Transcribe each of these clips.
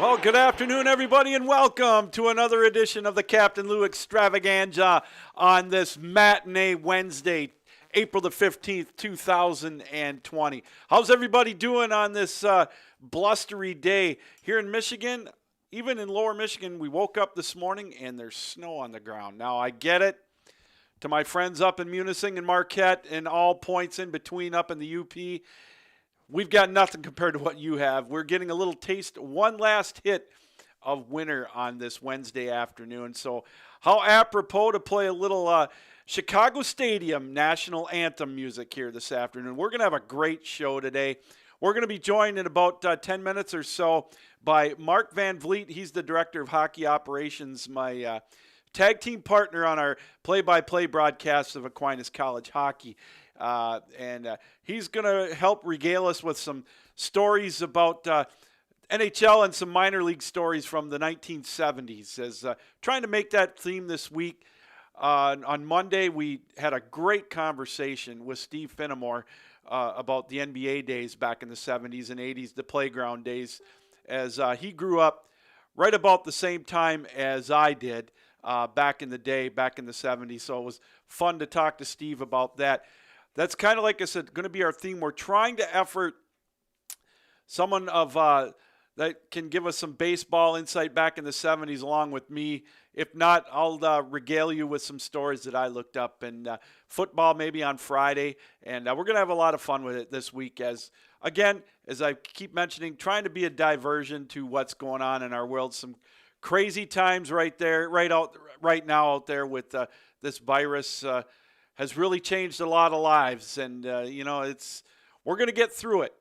Well, good afternoon, everybody, and welcome to another edition of the Captain Lou Extravaganza on this matinee Wednesday, April the 15th, 2020. How's everybody doing on this blustery day here in Michigan? Even in lower Michigan, we woke up this morning and there's snow on the ground. Now, I get it. To my friends up in Munising and Marquette and all points in between up in the UP, we've got nothing compared to what you have. We're getting a little taste, one last hit of winter on this Wednesday afternoon. So how apropos to play a little Chicago Stadium national anthem music here this afternoon. We're going to have a great show today. We're going to be joined in about 10 minutes or so by Mark Van Vliet. He's the Director of Hockey Operations, my tag team partner on our play-by-play broadcast of Aquinas College hockey. And he's going to help regale us with some stories about NHL and some minor league stories from the 1970s. As trying to make that theme this week. On Monday, we had a great conversation with Steve Finnemore about the NBA days back in the 70s and 80s, the playground days, as he grew up right about the same time as I did back in the day, back in the 70s. So it was fun to talk to Steve about that. That's kind of, like I said, going to be our theme. We're trying to effort someone of that can give us some baseball insight back in the 70s along with me. If not, I'll regale you with some stories that I looked up. And football maybe on Friday. And we're going to have a lot of fun with it this week as, again, as I keep mentioning, trying to be a diversion to what's going on in our world. Some crazy times right now out there with this virus. Has really changed a lot of lives, and we're going to get through it.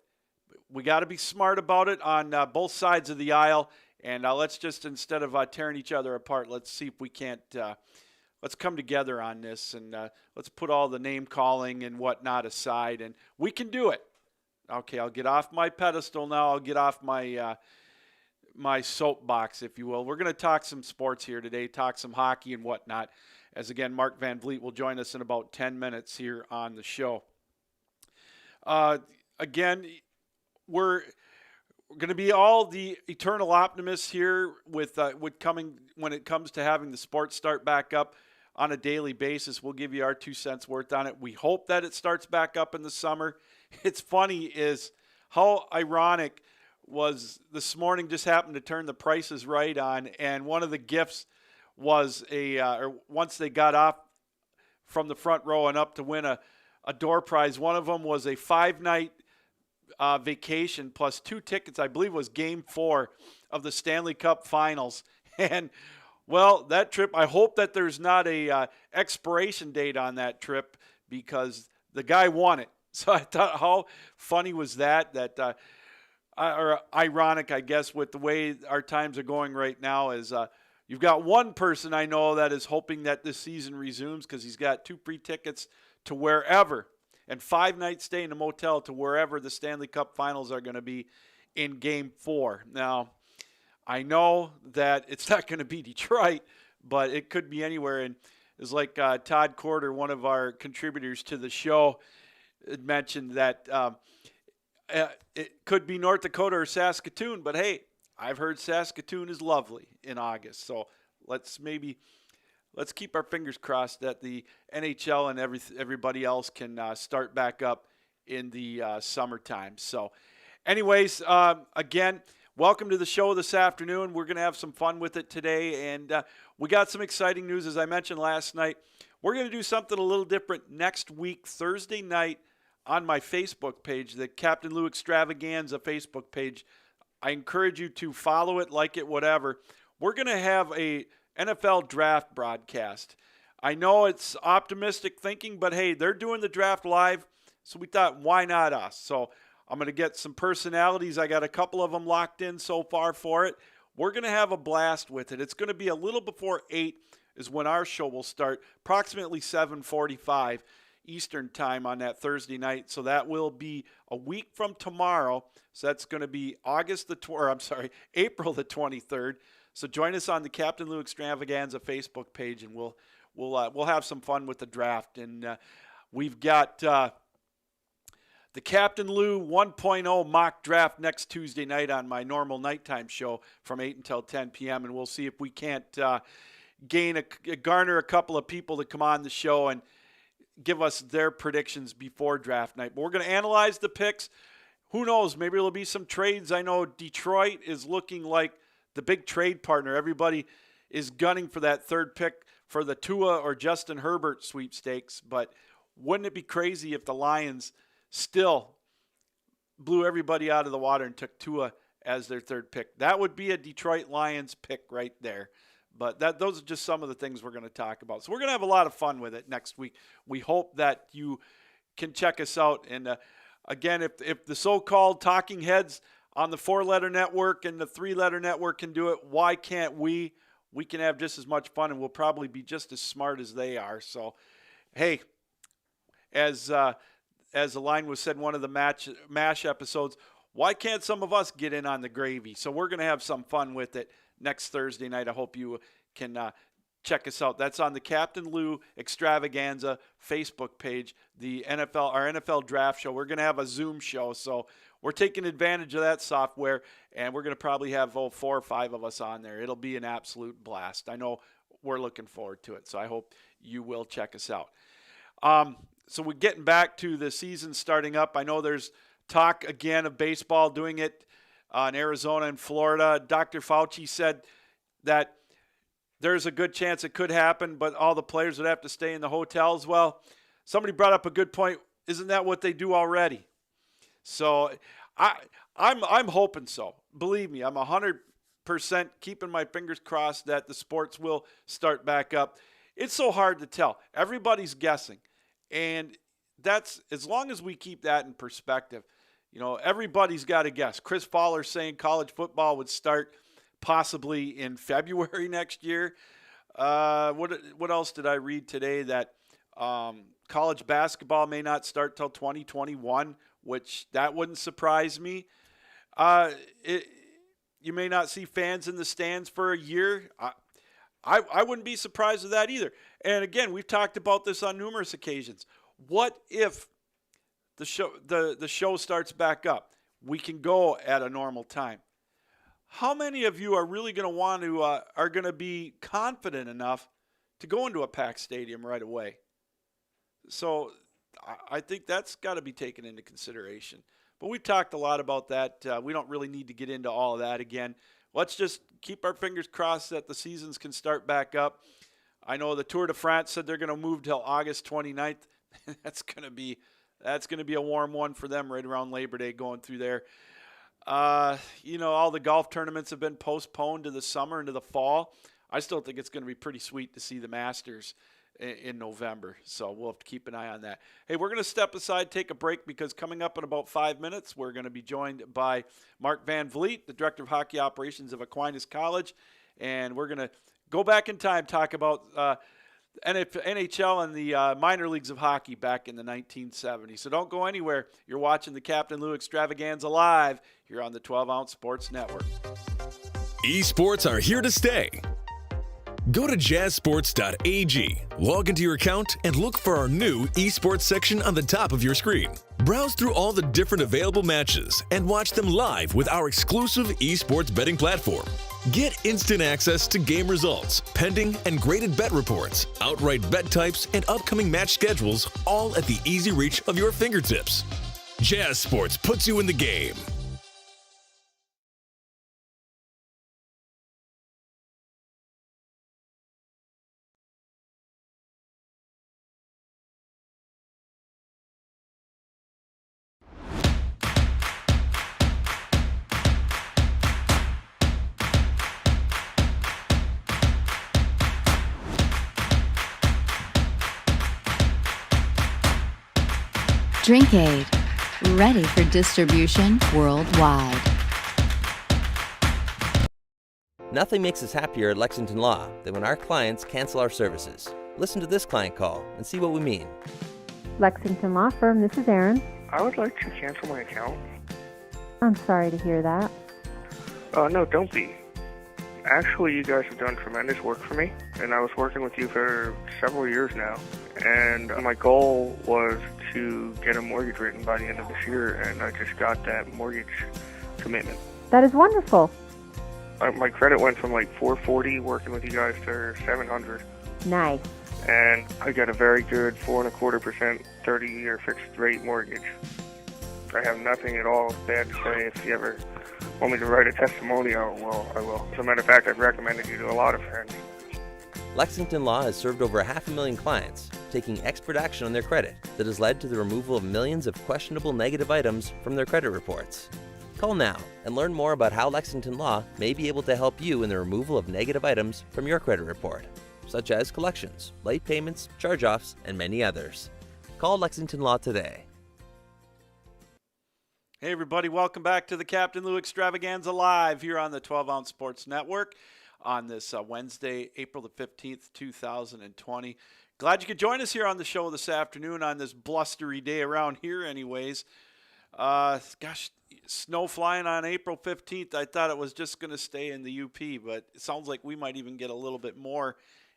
We got to be smart about it on both sides of the aisle, and let's just, instead of tearing each other apart, let's see if we can't. Let's come together on this, and let's put all the name calling and whatnot aside, and we can do it. Okay, I'll get off my pedestal now. I'll get off my my soapbox, if you will. We're going to talk some sports here today, talk some hockey and whatnot. As again, Mark Van Vliet will join us in about 10 minutes here on the show. Again, we're going to be all the eternal optimists here with coming when it comes to having the sports start back up on a daily basis. We'll give you our 2 cents worth on it. We hope that it starts back up in the summer. It's funny is how ironic was this morning. Just happened to turn The Price is Right on, and one of the gifts was once they got off from the front row and up to win a door prize. One of them was a 5-night vacation plus 2 tickets. I believe it was Game 4 of the Stanley Cup Finals. And, well, that trip, I hope that there's not a expiration date on that trip because the guy won it. So I thought, how funny was that? Or ironic, I guess, with the way our times are going right now is you've got one person I know that is hoping that this season resumes because he's got 2 free tickets to wherever and 5-night stay in a motel to wherever the Stanley Cup Finals are going to be in Game 4. Now, I know that it's not going to be Detroit, but it could be anywhere. And it's like Todd Corder, one of our contributors to the show, had mentioned that it could be North Dakota or Saskatoon, but hey, I've heard Saskatoon is lovely in August, so let's keep our fingers crossed that the NHL and everybody else can start back up in the summertime. So anyways, again, welcome to the show this afternoon. We're going to have some fun with it today, and we got some exciting news. As I mentioned last night, we're going to do something a little different next week, Thursday night, on my Facebook page, the Captain Lou Extravaganza Facebook page. I encourage you to follow it, like it, whatever. We're going to have a NFL draft broadcast. I know it's optimistic thinking, but hey, they're doing the draft live, so we thought, why not us? So I'm going to get some personalities. I got a couple of them locked in so far for it. We're going to have a blast with it. It's going to be a little before 8 is when our show will start, approximately 7:45 Eastern time on that Thursday night. So that will be a week from tomorrow. So that's going to be April the 23rd. So join us on the Captain Lou Extravaganza Facebook page, and we'll have some fun with the draft. And we've got the the Captain Lou 1.0 mock draft next Tuesday night on my normal nighttime show from 8 until 10 p.m. And we'll see if we can't garner a couple of people to come on the show and give us their predictions before draft night. But we're going to analyze the picks. Who knows? Maybe there'll be some trades. I know Detroit is looking like the big trade partner. Everybody is gunning for that third pick for the Tua or Justin Herbert sweepstakes. But wouldn't it be crazy if the Lions still blew everybody out of the water and took Tua as their third pick? That would be a Detroit Lions pick right there. But those are just some of the things we're going to talk about. So we're going to have a lot of fun with it next week. We hope that you can check us out. And again, if the so-called talking heads on the 4-letter network and the 3-letter network can do it, why can't we? We can have just as much fun, and we'll probably be just as smart as they are. So, hey, as the line was said in one of the MASH episodes, why can't some of us get in on the gravy? So we're going to have some fun with it next Thursday night. I hope you can check us out. That's on the Captain Lou Extravaganza Facebook page, our NFL draft show. We're going to have a Zoom show, so we're taking advantage of that software, and we're going to probably have 4 or 5 of us on there. It'll be an absolute blast. I know we're looking forward to it, so I hope you will check us out. So we're getting back to the season starting up. I know there's talk again of baseball doing it in Arizona and Florida. Dr. Fauci said that there's a good chance it could happen, but all the players would have to stay in the hotels. Well, somebody brought up a good point. Isn't that what they do already? So I'm hoping so. Believe me, I'm 100% keeping my fingers crossed that the sports will start back up. It's so hard to tell. Everybody's guessing. And that's, as long as we keep that in perspective, everybody's got to guess. Chris Fowler saying college football would start possibly in February next year. What else did I read today? That college basketball may not start till 2021, which that wouldn't surprise me. You may not see fans in the stands for a year. I wouldn't be surprised with that either. And again, we've talked about this on numerous occasions. What if the show starts back up? We can go at a normal time. How many of you are really going to are going to be confident enough to go into a packed stadium right away? So I think that's got to be taken into consideration. But we've talked a lot about that. We don't really need to get into all of that again. Let's just keep our fingers crossed that the seasons can start back up. I know the Tour de France said they're going to move till August 29th. That's going to be a warm one for them right around Labor Day going through there. All the golf tournaments have been postponed to the summer and to the fall. I still think it's going to be pretty sweet to see the Masters in November. So we'll have to keep an eye on that. Hey, we're going to step aside, take a break, because coming up in about 5 minutes, we're going to be joined by Mark Van Vliet, the Director of Hockey Operations of Aquinas College. And we're going to go back in time, talk about NHL and the minor leagues of hockey back in the 1970s. So don't go anywhere. You're watching the Captain Lou Extravaganza live here on the 12-Ounce Sports Network. Esports are here to stay. Go to jazzsports.ag, log into your account, and look for our new esports section on the top of your screen. Browse through all the different available matches and watch them live with our exclusive esports betting platform. Get instant access to game results, pending and graded bet reports, outright bet types, and upcoming match schedules, all at the easy reach of your fingertips. Jazz Sports puts you in the game. Drinkade, ready for distribution worldwide. Nothing makes us happier at Lexington Law than when our clients cancel our services. Listen to this client call and see what we mean. Lexington Law Firm, this is Erin. I would like to cancel my account. I'm sorry to hear that. No, don't be. Actually, you guys have done tremendous work for me, and I was working with you for several years now. And my goal was to get a mortgage written by the end of this year, and I just got that mortgage commitment. That is wonderful. My credit went from like 440 working with you guys to 700. Nice. And I got a very good 4.25% 30-year fixed rate mortgage. I have nothing at all bad to say. If you ever want me to write a testimonial, well, I will. As a matter of fact, I've recommended you to a lot of friends. Lexington Law has served over 500,000 clients, taking expert action on their credit that has led to the removal of millions of questionable negative items from their credit reports. Call now and learn more about how Lexington Law may be able to help you in the removal of negative items from your credit report, such as collections, late payments, charge-offs, and many others. Call Lexington Law today. Hey everybody, welcome back to the Captain Lou Extravaganza live here on the 12-Ounce Sports Network on this Wednesday, April the 15th, 2020. Glad you could join us here on the show this afternoon on this blustery day around here anyways. Gosh, snow flying on April 15th. I thought it was just going to stay in the UP, but it sounds like we might even get a little bit more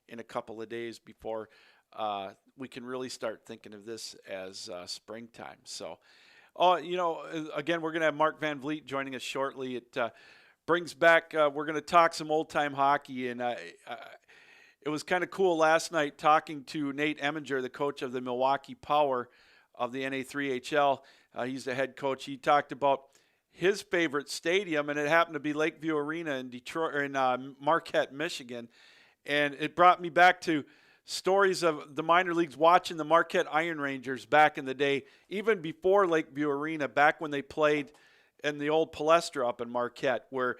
in a couple of days before we can really start thinking of this as springtime. So, again, we're going to have Mark Van Vliet joining us shortly. It brings back, we're going to talk some old-time hockey, and it was kind of cool last night talking to Nate Eminger, the coach of the Milwaukee Power of the NA3HL. He's the head coach. He talked about his favorite stadium, and it happened to be Lakeview Arena in Detroit, or in Marquette, Michigan. And it brought me back to stories of the minor leagues watching the Marquette Iron Rangers back in the day, even before Lakeview Arena, back when they played in the old Palestra up in Marquette, where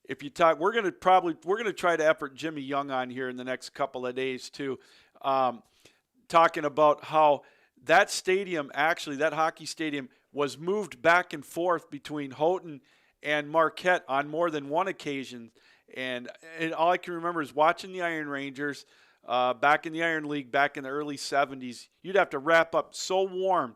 if you talk, we're going to try to effort Jimmy Young on here in the next couple of days too, talking about how that stadium, actually that hockey stadium, was moved back and forth between Houghton and Marquette on more than one occasion. And all I can remember is watching the Iron Rangers back in the Iron League back in the early 70s. You'd have to wrap up so warm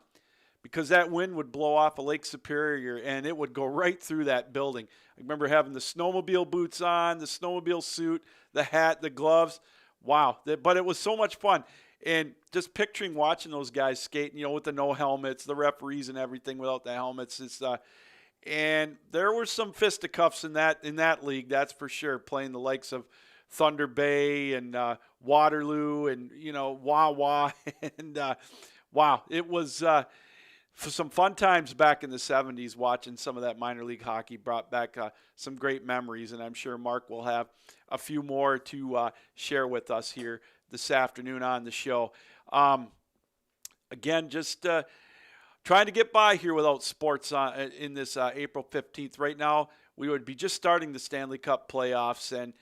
because that wind would blow off of Lake Superior and it would go right through that building. I remember having the snowmobile boots on, the snowmobile suit, the hat, the gloves. Wow. But it was so much fun. And just picturing watching those guys skate, with the no helmets, the referees and everything without the helmets. And there were some fisticuffs in that league, that's for sure, playing the likes of Thunder Bay and Waterloo and, Wawa. And, wow, it was for some fun times back in the 70s watching some of that minor league hockey. Brought back some great memories, and I'm sure Mark will have a few more to share with us here this afternoon on the show. Again, just trying to get by here without sports in this April 15th. Right now, we would be just starting the Stanley Cup playoffs, and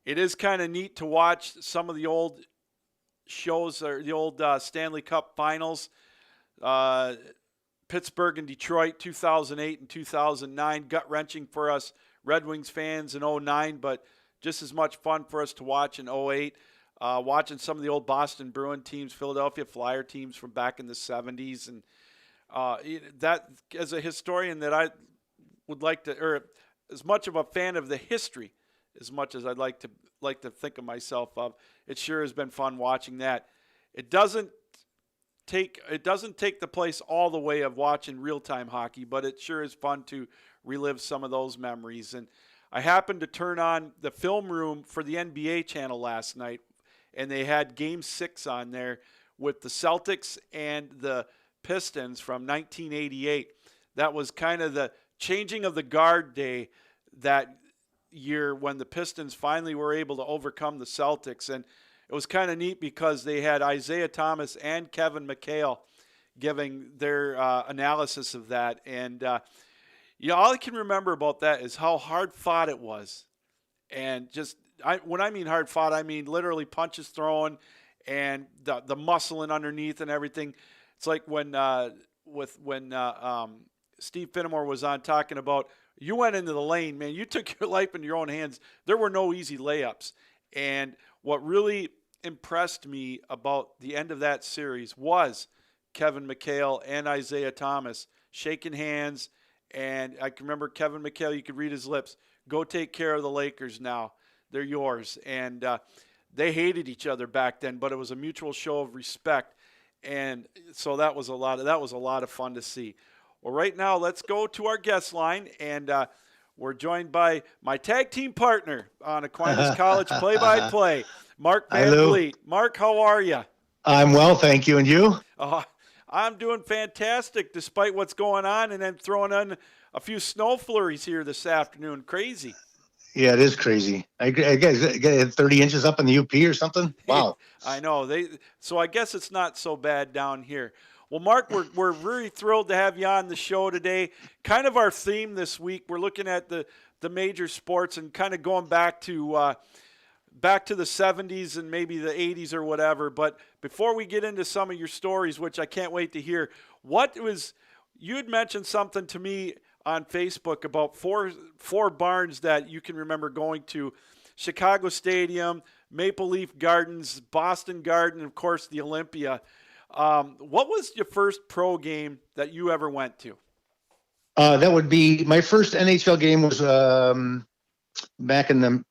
it is kind of neat to watch some of the old shows, or the old Stanley Cup finals. Pittsburgh and Detroit, 2008 and 2009, gut-wrenching for us Red Wings fans in 2009, but just as much fun for us to watch in 2008. Watching some of the old Boston Bruin teams, Philadelphia Flyer teams from back in the 70s. And that, as a historian, that I would like to, or as much of a fan of the history, as much as I'd like to think of myself of, it sure has been fun watching that. It doesn't take the place all the way of watching real-time hockey, but it sure is fun to relive some of those memories. And I happened to turn on the film room for the NBA channel last night, and they had Game 6 on there with the Celtics and the Pistons from 1988. That was kind of the changing of the guard day that year when the Pistons finally were able to overcome the Celtics. And it was kind of neat because they had Isaiah Thomas and Kevin McHale giving their analysis of that. And, all I can remember about that is how hard fought it was. And just, when I mean hard fought, I mean literally punches thrown and the muscling underneath and everything. It's like when Steve Finnemore was on talking about, you went into the lane, man. You took your life into your own hands. There were no easy layups. And what really impressed me about the end of that series was Kevin McHale and Isaiah Thomas shaking hands. And I can remember Kevin McHale, you could read his lips, go take care of the Lakers now. they're yours. And they hated each other back then, but it was a mutual show of respect. And so that was a lot of fun to see. Well, right now, let's go to our guest line, and we're joined by my tag team partner on Aquinas College play-by-play, Mark Van Vliet. Mark, how are you? I'm well, thank you. And you? I'm doing fantastic, despite what's going on, and then throwing in a few snow flurries here this afternoon. Crazy. Yeah, it is crazy. I guess get 30 inches up in the UP or something. Wow. I know. So I guess it's not so bad down here. Well, Mark, we're really thrilled to have you on the show today. Kind of our theme this week, we're looking at the major sports and kind of going back to the 70s and maybe the 80s or whatever. But before we get into some of your stories, which I can't wait to hear, you had mentioned something to me on Facebook about four barns that you can remember going to: Chicago Stadium, Maple Leaf Gardens, Boston Garden, and of course the Olympia. What was your first pro game that you ever went to? That would be my first NHL game was back in the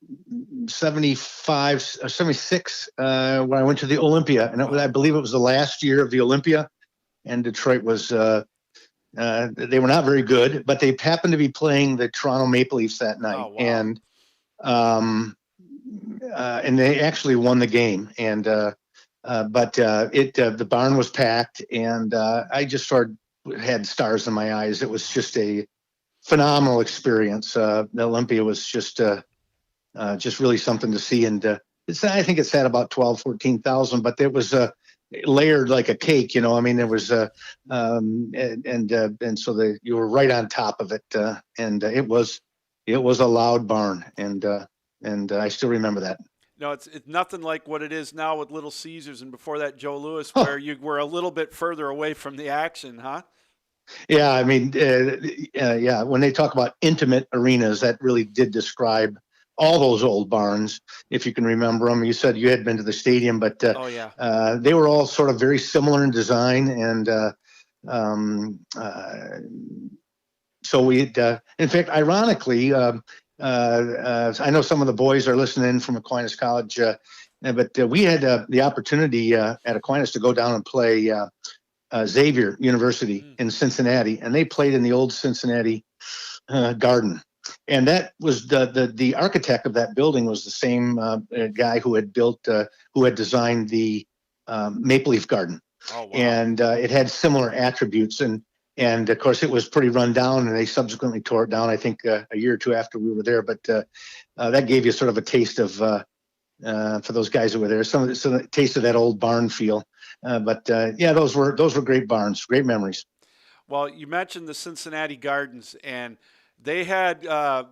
75 or 76 when I went to the Olympia, and I believe it was the last year of the Olympia, and Detroit was they were not very good, but they happened to be playing the Toronto Maple Leafs that night. Oh, wow. And they actually won the game, and but the barn was packed, and I just had stars in my eyes. It was just a phenomenal experience. The Olympia was just really something to see, and I think it sat about 14,000, but it was layered like a cake, I mean, there was and so you were right on top of it, and it was a loud barn, and I still remember that. No, it's nothing like what it is now with Little Caesars, and before that, Joe Louis, where you were a little bit further away from the action, huh? Yeah, I mean, yeah, when they talk about intimate arenas, that really did describe all those old barns, if you can remember them. You said you had been to the stadium, but oh, yeah. They were all sort of very similar in design, and so we, in fact, ironically, I know some of the boys are listening from Aquinas College, but we had the opportunity at Aquinas to go down and play Xavier University in Cincinnati, and they played in the old Cincinnati Garden. And that was the architect of that building was the same guy who had designed the Maple Leaf Garden. Oh, wow. And it had similar attributes, and of course it was pretty run down, and they subsequently tore it down, I think a year or two after we were there. But that gave you sort of a taste of for those guys who were there, some taste of that old barn feel. But yeah, those were great barns, great memories. Well, you mentioned the Cincinnati Gardens, and they had the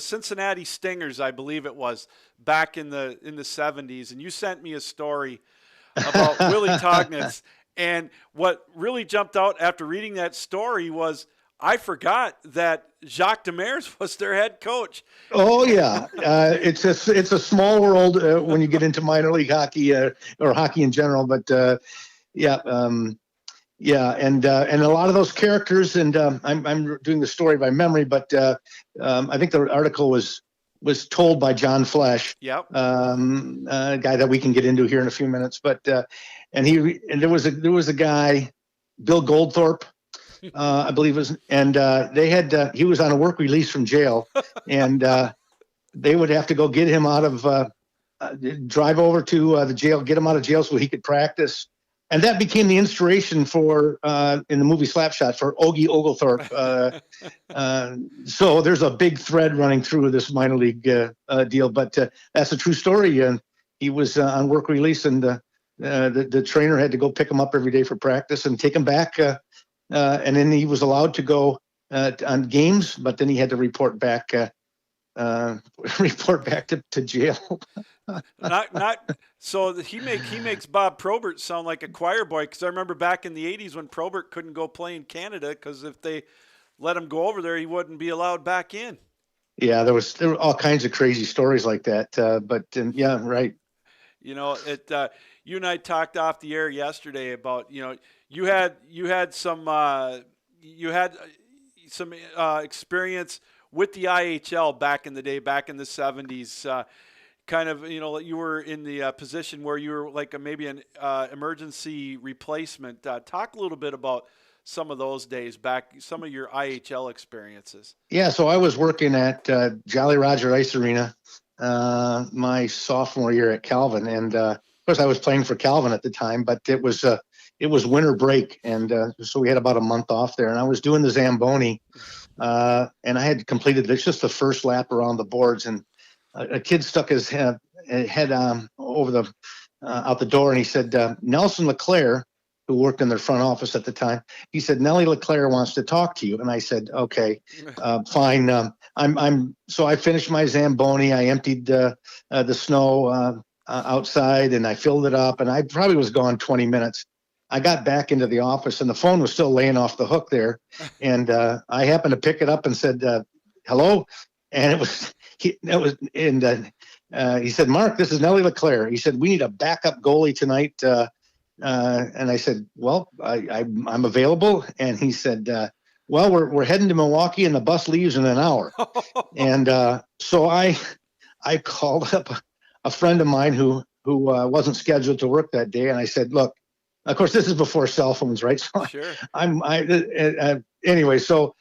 Cincinnati Stingers, I believe it was, back in the 70s, and you sent me a story about Willie Tognitz. And what really jumped out after reading that story was I forgot that Jacques Demers was their head coach. Oh yeah, it's a small world when you get into minor league hockey or hockey in general. But yeah, and a lot of those characters. And I'm doing the story by memory, but I think the article was told by John Flesh, Yep. A guy that we can get into here in a few minutes. But and there was a guy, Bill Goldthorpe. I believe it was, and they had he was on a work release from jail, and they would have to go get him out of drive over to the jail, get him out of jail so he could practice, and that became the inspiration for in the movie Slapshot for Ogie Oglethorpe. So there's a big thread running through this minor league deal, but that's a true story. And he was on work release, and the trainer had to go pick him up every day for practice and take him back. And then he was allowed to go on games, but then he had to report back to jail. So he makes Bob Probert sound like a choir boy, because I remember back in the 80s when Probert couldn't go play in Canada because if they let him go over there, he wouldn't be allowed back in. Yeah, there were all kinds of crazy stories like that. But yeah, right. You know, you and I talked off the air yesterday about, you had some experience with the IHL back in the day, back in the 70s. Kind of, you were in the position where you were like maybe an emergency replacement. Talk a little bit about some of those days back, some of your IHL experiences. Yeah, so I was working at Jolly Roger Ice Arena my sophomore year at Calvin, and of course I was playing for Calvin at the time, but it was winter break, and so we had about a month off there, and I was doing the Zamboni, and I had completed just the first lap around the boards, and a kid stuck his head over the out the door, and he said, Nelson LeClaire, who worked in their front office at the time, he said, Nellie LeClaire wants to talk to you. And I said, okay, fine. So I finished my Zamboni. I emptied the snow outside, and I filled it up, and I probably was gone 20 minutes. I got back into the office, and the phone was still laying off the hook there. And I happened to pick it up and said, hello. And he said, Mark, this is Nellie LeClaire. He said, we need a backup goalie tonight. And I said, well, I'm available. And he said, well, we're heading to Milwaukee, and the bus leaves in an hour. And so I called up a friend of mine who wasn't scheduled to work that day. And I said, look, of course, this is before cell phones, right? So sure. Anyway, so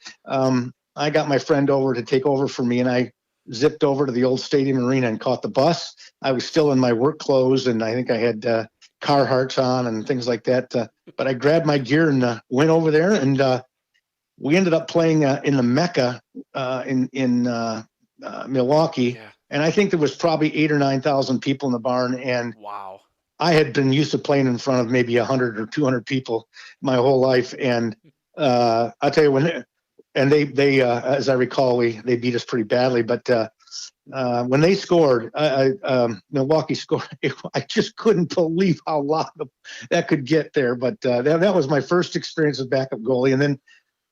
I got my friend over to take over for me, and I zipped over to the old stadium arena and caught the bus. I was still in my work clothes, and I think I had Carhartts on and things like that. But I grabbed my gear and went over there, and we ended up playing in the Mecca in Milwaukee. Yeah. And I think there was probably 8,000 or 9,000 people in the barn. And wow. I had been used to playing in front of maybe 100 or 200 people my whole life. And I'll tell you they as I recall, they beat us pretty badly, but when they scored, Milwaukee scored. I just couldn't believe how loud that could get there. But that was my first experience as backup goalie. And then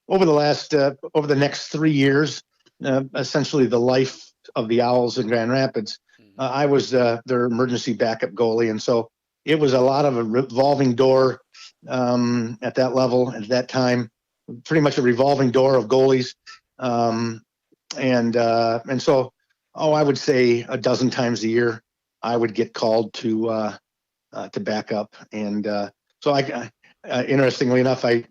over the next 3 years, essentially the life of the Owls in Grand Rapids, I was their emergency backup goalie. And so it was a lot of a revolving door at that level at that time, pretty much a revolving door of goalies. And so, I would say a dozen times a year, I would get called to back up. And so I interestingly enough, I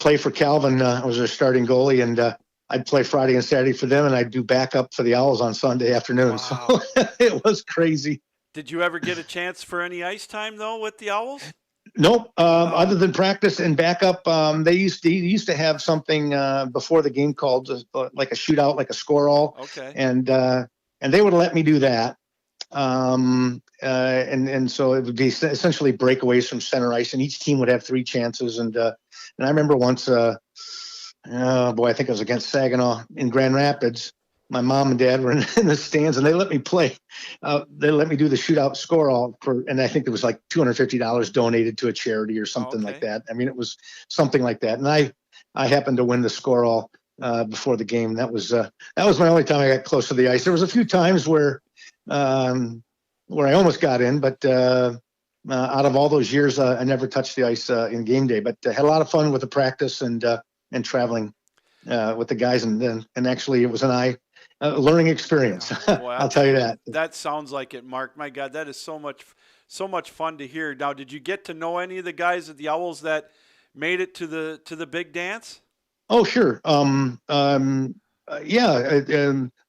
play for Calvin. I was their starting goalie, and I'd play Friday and Saturday for them, and I'd do backup for the Owls on Sunday afternoon. Wow. So it was crazy. Did you ever get a chance for any ice time though with the Owls? Nope. Other than practice and backup, they used to have something before the game called like a shootout, like a score-all. Okay. And they would let me do that. And so it would be essentially breakaways from center ice, and each team would have 3 chances. And I remember once, I think it was against Saginaw in Grand Rapids. My mom and dad were in the stands, and they let me play. They let me do the shootout score-all and I think it was like $250 donated to a charity or something like that. I mean, it was something like that. And I happened to win the score-all before the game. That was my only time I got close to the ice. There was a few times where I almost got in, but out of all those years, I never touched the ice in game day. But had a lot of fun with the practice and traveling with the guys, and actually it was a learning experience. Well, I'll tell you that. That sounds like it, Mark. My God, that is so much fun to hear. Now, did you get to know any of the guys at the Owls that made it to the big dance? Oh, sure.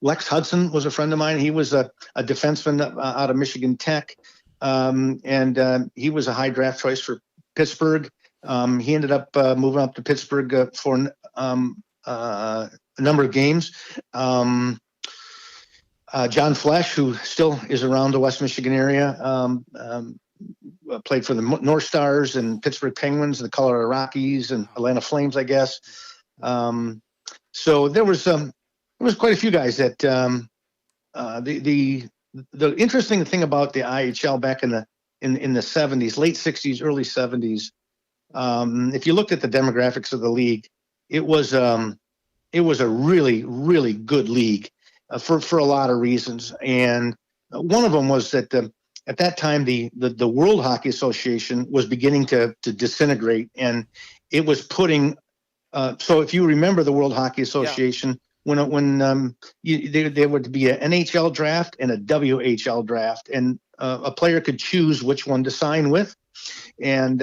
Lex Hudson was a friend of mine. He was a defenseman out of Michigan Tech, and he was a high draft choice for Pittsburgh. He ended up moving up to Pittsburgh for a number of games. John Flesch, who still is around the West Michigan area, played for the North Stars and Pittsburgh Penguins, the Colorado Rockies, and Atlanta Flames, I guess. So there was quite a few guys that the interesting thing about the IHL back in the 70s, late 60s, early 70s, if you looked at the demographics of the league, it was a really, really good league for a lot of reasons. And one of them was that at that time, the World Hockey Association was beginning to disintegrate, and it was putting. So if you remember the World Hockey Association, there would be an NHL draft and a WHL draft, and a player could choose which one to sign with. And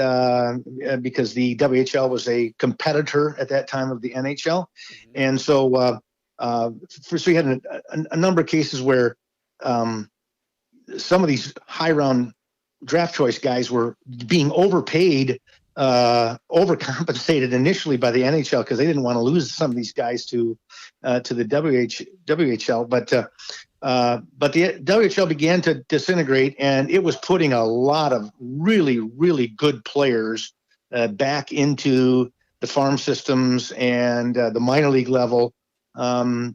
because the WHL was a competitor at that time of the NHL, and so first we had a number of cases where some of these high round draft choice guys were being overpaid, overcompensated initially by the NHL because they didn't want to lose some of these guys to the WHL. But the WHL began to disintegrate, and it was putting a lot of really, really good players back into the farm systems and the minor league level. So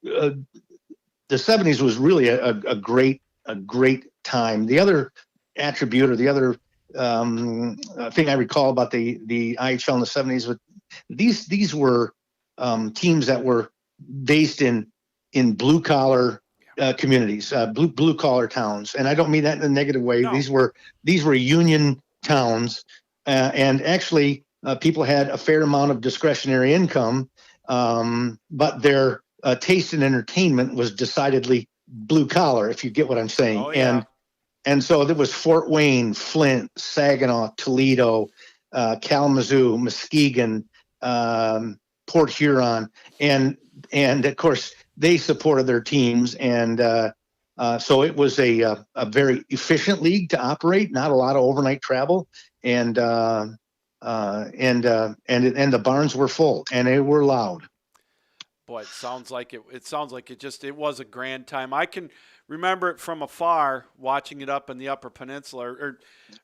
the 70s was really a great time. The other attribute, or the other thing I recall about the IHL in the 70s, was these were teams that were based in blue collar communities, blue collar towns, and I don't mean that in a negative way. No. These were union towns, and actually people had a fair amount of discretionary income, but their taste in entertainment was decidedly blue collar, if you get what I'm saying. Oh, yeah. And so there was Fort Wayne, Flint, Saginaw, Toledo, Kalamazoo, Muskegon, Port Huron, and of course they supported their teams, and so it was a very efficient league to operate. Not a lot of overnight travel, and the barns were full and they were loud. Boy, it sounds like it was a grand time. I can remember it from afar, watching it up in the Upper Peninsula, or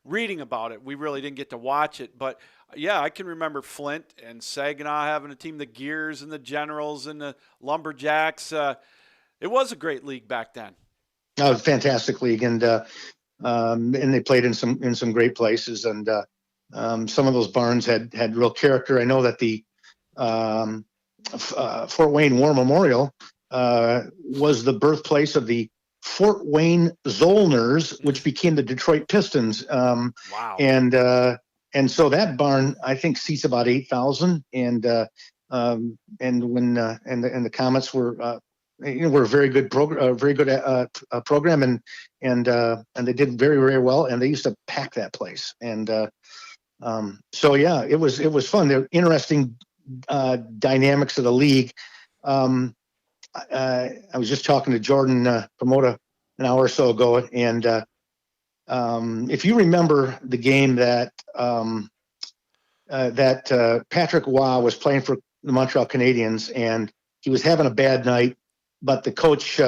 reading about it. We really didn't get to watch it, but yeah, I can remember Flint and Saginaw having a team, the Gears and the Generals and the Lumberjacks. It was a great league back then. Oh, fantastic league, and they played in some great places, and some of those barns had real character. I know that the Fort Wayne War Memorial was the birthplace of the Fort Wayne Zollners, which became the Detroit Pistons. Wow! And so that barn, I think, seats about 8,000. And the Comets were were a very good program, program, and they did very, very well. And they used to pack that place. And so yeah, it was fun. They're interesting dynamics of the league. I was just talking to Jordan Promoda an hour or so ago, and if you remember the game that Patrick Waugh was playing for the Montreal Canadiens, and he was having a bad night, but the coach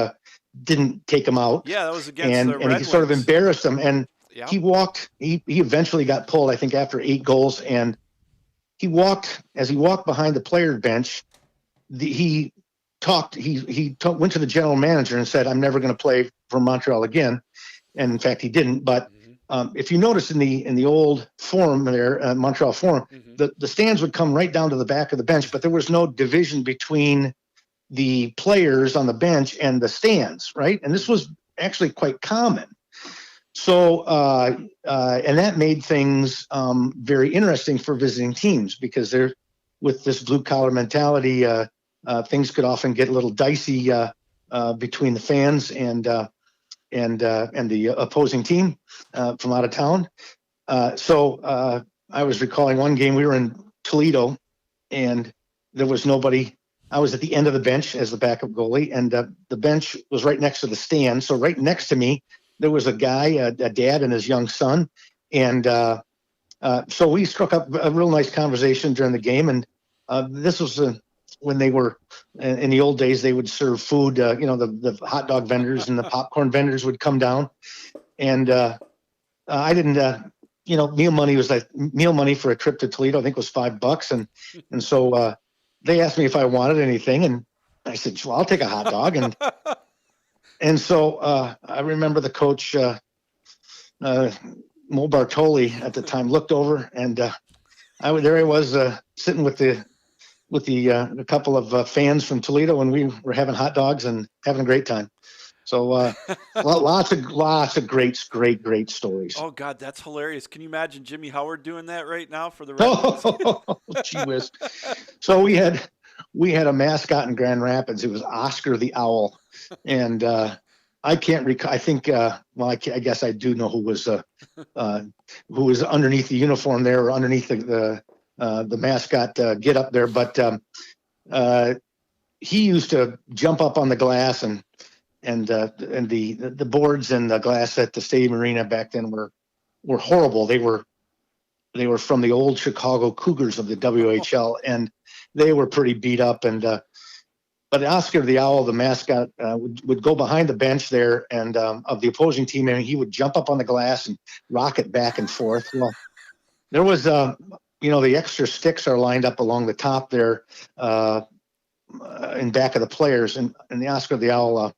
didn't take him out. Yeah, that was against the Red he sort of Wings. embarrassed him, and Yeah. he walked. He eventually got pulled, I think, after 8 goals, and as he walked behind the player bench, he went to the general manager and said, "I'm never going to play for Montreal again." And in fact, he didn't. But if you notice in the old Forum there, Montreal Forum, the stands would come right down to the back of the bench, but there was no division between the players on the bench and the stands, right? And this was actually quite common. So, and that made things very interesting for visiting teams, because they're, with this blue collar mentality, things could often get a little dicey between the fans and the opposing team from out of town. So I was recalling one game. We were in Toledo, and there was nobody. I was at the end of the bench as the backup goalie, and the bench was right next to the stand. So right next to me, there was a guy, a dad and his young son. And so we struck up a real nice conversation during the game. And this was when they were, in the old days, they would serve food. The hot dog vendors and the popcorn vendors would come down. And I didn't, meal money for a trip to Toledo, I think, was $5. And so they asked me if I wanted anything. And I said, well, I'll take a hot dog. And so I remember the coach, Mo Bartoli at the time, looked over, and there I was sitting with a couple of fans from Toledo, and we were having hot dogs and having a great time. So lots of great stories. Oh God, that's hilarious! Can you imagine Jimmy Howard doing that right now for the Red Wings? Oh, gee whiz. So we had we had a mascot in Grand Rapids. It was Oscar the Owl, and I can't recall. I think I guess I do know who was underneath the uniform there, or underneath the mascot get up there. But he used to jump up on the glass, and the boards and the glass at the Stadium Arena back then were horrible. They were from the old Chicago Cougars of the WHL, and they were pretty beat up. And but Oscar the Owl, the mascot, would go behind the bench there, and of the opposing team, and he would jump up on the glass and rock it back and forth. Well, there was the extra sticks are lined up along the top there, in back of the players, and the Oscar the Owl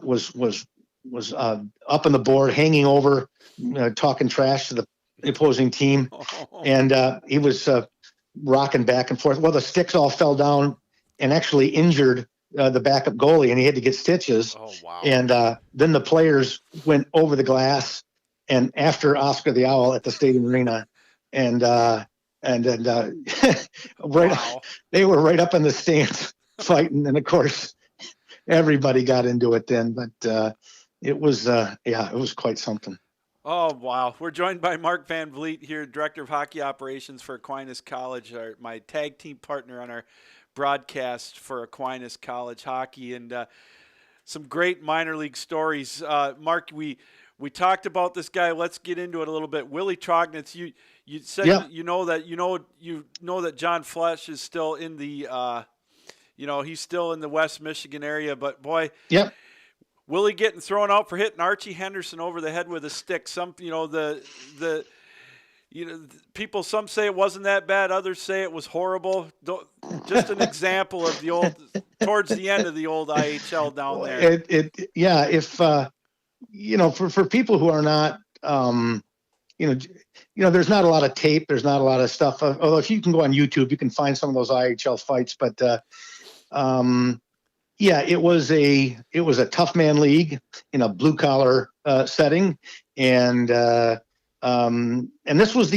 was up on the board, hanging over, talking trash to the opposing team, and he was rocking back and forth. Well, the sticks all fell down and actually injured the backup goalie, and he had to get stitches. Oh, wow. And then the players went over the glass and after Oscar the Owl at the Stadium Arena, and then Wow. they were right up in the stands fighting, and of course everybody got into it then. But it was quite something. Oh, wow. We're joined by Mark Van Vliet here, Director of Hockey Operations for Aquinas College, my tag team partner on our broadcast for Aquinas College Hockey, and some great minor league stories. Mark, we talked about this guy. Let's get into it a little bit. Willie Trognitz, you said you know that John Flesch is still in the he's still in the West Michigan area, but boy, Yep. Willie getting thrown out for hitting Archie Henderson over the head with a stick. Some, people, some say it wasn't that bad. Others say it was horrible. Just an example of the old, towards the end of the old IHL down there. For people who are not, there's not a lot of tape. There's not a lot of stuff. Although if you can go on YouTube, you can find some of those IHL fights. But it was a tough man league in a blue collar setting, and this was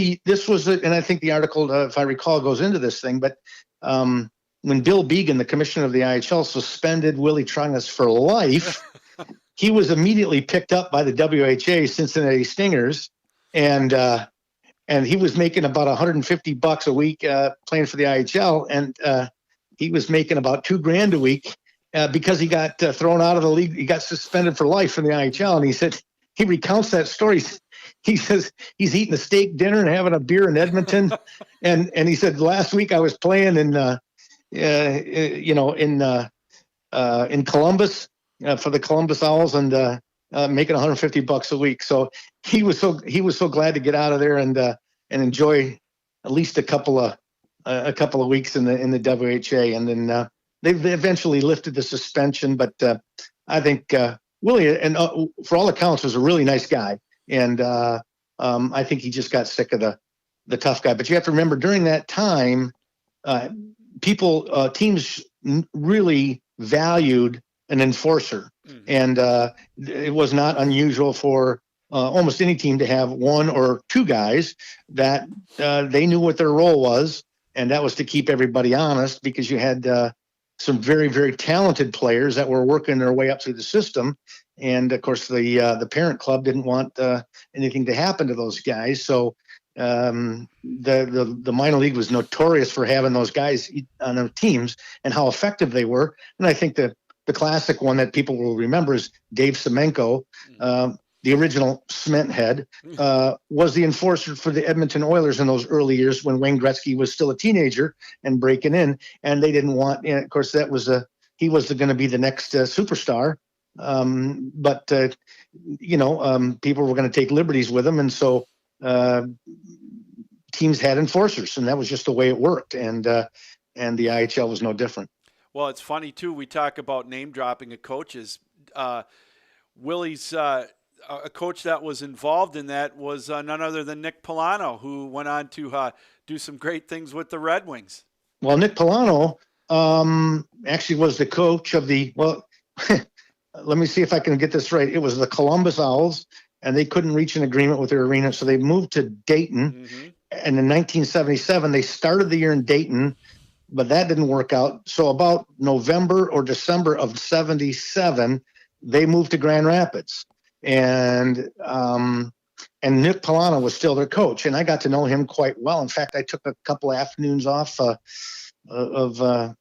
and I think the article, if I recall, goes into this thing. But when Bill Began, the commissioner of the IHL, suspended Willie Trognitz for life, he was immediately picked up by the WHA Cincinnati Stingers, and he was making about $150 a week playing for the IHL, and he was making about $2,000 a week because he got thrown out of the league. He got suspended for life from the IHL, and he said he recounts that story. He says he's eating a steak dinner and having a beer in Edmonton, and he said last week I was playing in Columbus for the Columbus Owls, and making $150 a week. So he was so glad to get out of there and enjoy at least a couple of weeks in the WHA, and then they eventually lifted the suspension. But I think Willie, and for all accounts, was a really nice guy, and I think he just got sick of the tough guy. But you have to remember, during that time, teams really valued an enforcer, and it was not unusual for almost any team to have one or two guys that they knew what their role was, and that was to keep everybody honest, because you had some very, very talented players that were working their way up through the system, and of course the parent club didn't want anything to happen to those guys. So the minor league was notorious for having those guys on their teams and how effective they were. And I think the classic one that people will remember is Dave Semenko, the original cement head, was the enforcer for the Edmonton Oilers in those early years when Wayne Gretzky was still a teenager and breaking in, and they didn't want. Of course, that was he was going to be the next superstar, but people were going to take liberties with him, and so teams had enforcers, and that was just the way it worked, and the IHL was no different. Well, it's funny too. We talk about name dropping of coaches. Willie's a coach that was involved in that was none other than Nick Polano, who went on to do some great things with the Red Wings. Well, Nick Polano actually was the coach of the, let me see if I can get this right. It was the Columbus Owls, and they couldn't reach an agreement with their arena, so they moved to Dayton. Mm-hmm. And in 1977, they started the year in Dayton, but that didn't work out. So about November or December of '77, they moved to Grand Rapids, and Nick Polano was still their coach, and I got to know him quite well. In fact, I took a couple afternoons off of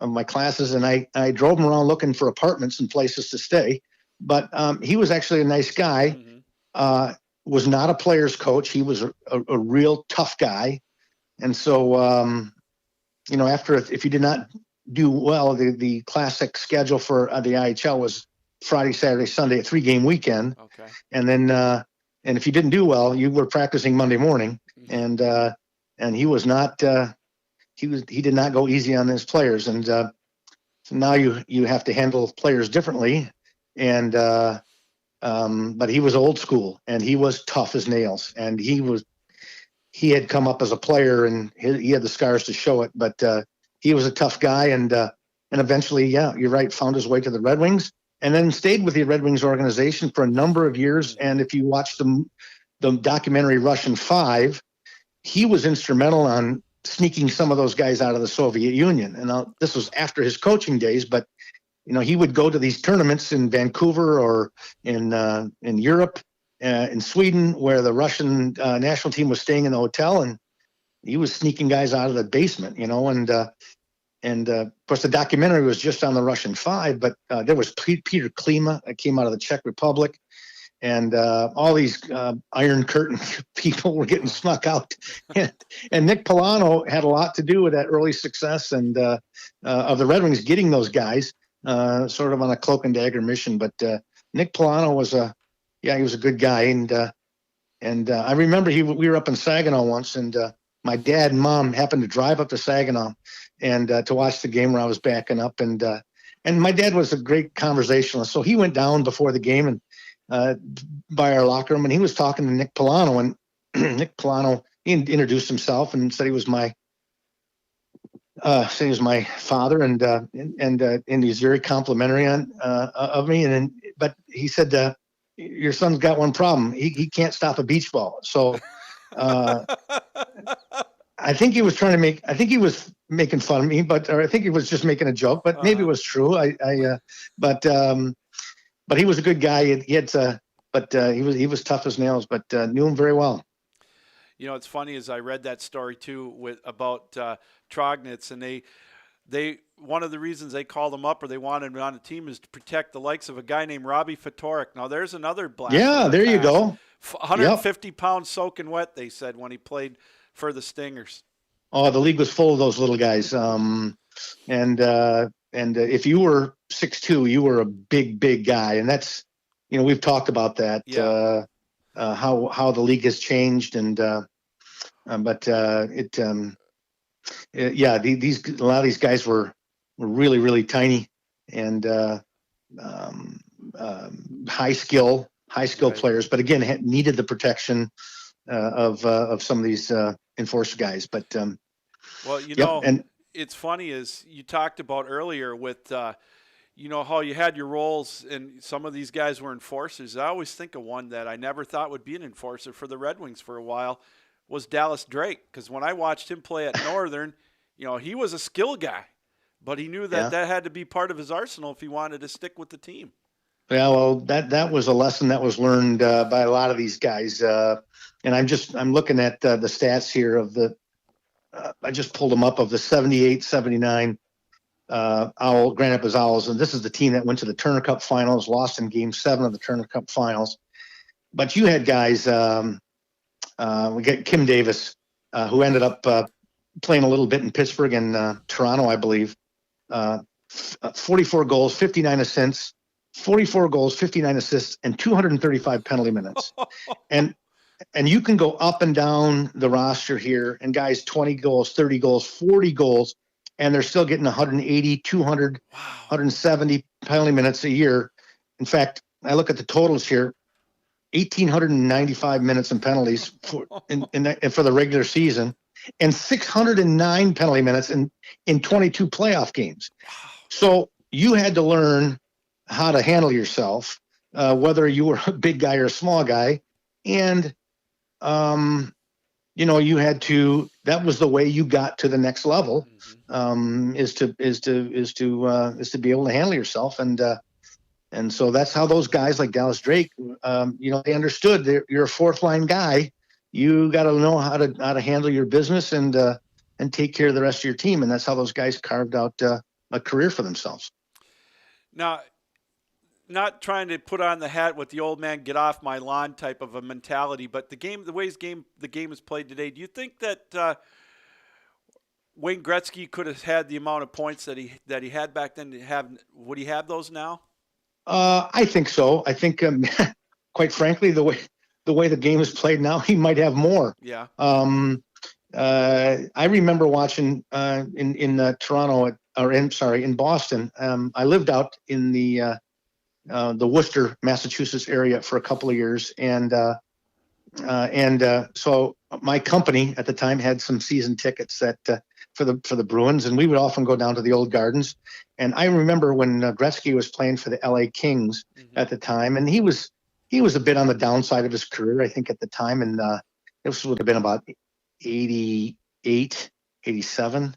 my classes, and I drove him around looking for apartments and places to stay. But he was actually a nice guy. Was not a player's coach. He was a real tough guy. And so, after, if you did not do well, the classic schedule for the IHL was Friday, Saturday, Sunday, a 3-game weekend. Okay. And then, and if you didn't do well, you were practicing Monday morning. And he was not, he did not go easy on his players. And so now you have to handle players differently. And, but he was old school, and he was tough as nails, and he had come up as a player, and he had the scars to show it, but he was a tough guy, and eventually, yeah, you're right, found his way to the Red Wings, and then stayed with the Red Wings organization for a number of years. And if you watch the documentary Russian 5, he was instrumental on sneaking some of those guys out of the Soviet Union. And this was after his coaching days, but he would go to these tournaments in Vancouver or in Europe, in Sweden, where the Russian national team was staying in the hotel, and he was sneaking guys out of the basement, and of course the documentary was just on the Russian 5, but there was Peter Klima that came out of the Czech Republic, and all these Iron Curtain people were getting snuck out, and Nick Polano had a lot to do with that early success and of the Red Wings getting those guys. Sort of on a cloak and dagger mission, but Nick Polano was he was a good guy, and I remember we were up in Saginaw once, and my dad and mom happened to drive up to Saginaw and to watch the game where I was backing up, and my dad was a great conversationalist, so he went down before the game and by our locker room, and he was talking to Nick Polano, and Nick Polano, he introduced himself and said he was my father, and he's very complimentary of me. But he said, your son's got one problem. He can't stop a beach ball. So I think he was he was making fun of me, or I think he was just making a joke, but maybe it was true. But he was a good guy. He was tough as nails, but knew him very well. It's funny, as I read that story too about Trognitz, and they one of the reasons they called him up or they wanted him on the team is to protect the likes of a guy named Robbie Ftorek. Now there's another blast. Yeah, there you go. 150 pounds soaking wet, they said, when he played for the Stingers. Oh, the league was full of those little guys. And if you were 6'2", you were a big guy, and that's we've talked about that. Yeah. How the league has changed, and these a lot of these guys were really tiny and high skill right. Players, but again needed the protection of some of these enforcer guys. But and it's funny, as you talked about earlier with how you had your roles, and some of these guys were enforcers. I always think of one that I never thought would be an enforcer for the Red Wings for a while was Dallas Drake, because when I watched him play at Northern, he was a skill guy, but he knew that had to be part of his arsenal if he wanted to stick with the team. Yeah, well, that was a lesson that was learned by a lot of these guys, and I'm looking at the stats here of the I just pulled them up of the 78-79 Grand Rapids Owls, and this is the team that went to the Turner Cup Finals, lost in Game 7 of the Turner Cup Finals. But you had guys, we get Kim Davis, who ended up playing a little bit in Pittsburgh and Toronto, I believe. 44 goals, 59 assists, 44 goals, 59 assists, and 235 penalty minutes. And you can go up and down the roster here, and guys 20 goals, 30 goals, 40 goals, and they're still getting 180, 200, 170 penalty minutes a year. In fact, I look at the totals here, 1,895 minutes in penalties for the regular season, and 609 penalty minutes in 22 playoff games. So you had to learn how to handle yourself, whether you were a big guy or a small guy. And, you had to. That was the way you got to the next level, is to be able to handle yourself, and so that's how those guys like Dallas Drake, they understood that you're a fourth line guy. You got to know how to handle your business and take care of the rest of your team, and that's how those guys carved out a career for themselves. Now, not trying to put on the hat with the old man get off my lawn type of a mentality, but the game is played today. Do you think that Wayne Gretzky could have had the amount of points that he had back then? Would he have those now? I think so. I think, quite frankly, the way the game is played now, he might have more. Yeah. I remember watching in Toronto in Boston. I lived out in the Worcester, Massachusetts area for a couple of years, and so my company at the time had some season tickets for the Bruins, and we would often go down to the old gardens. And I remember when Gretzky was playing for the LA Kings at the time, and he was a bit on the downside of his career, I think, at the time, and this would have been about 88, 87.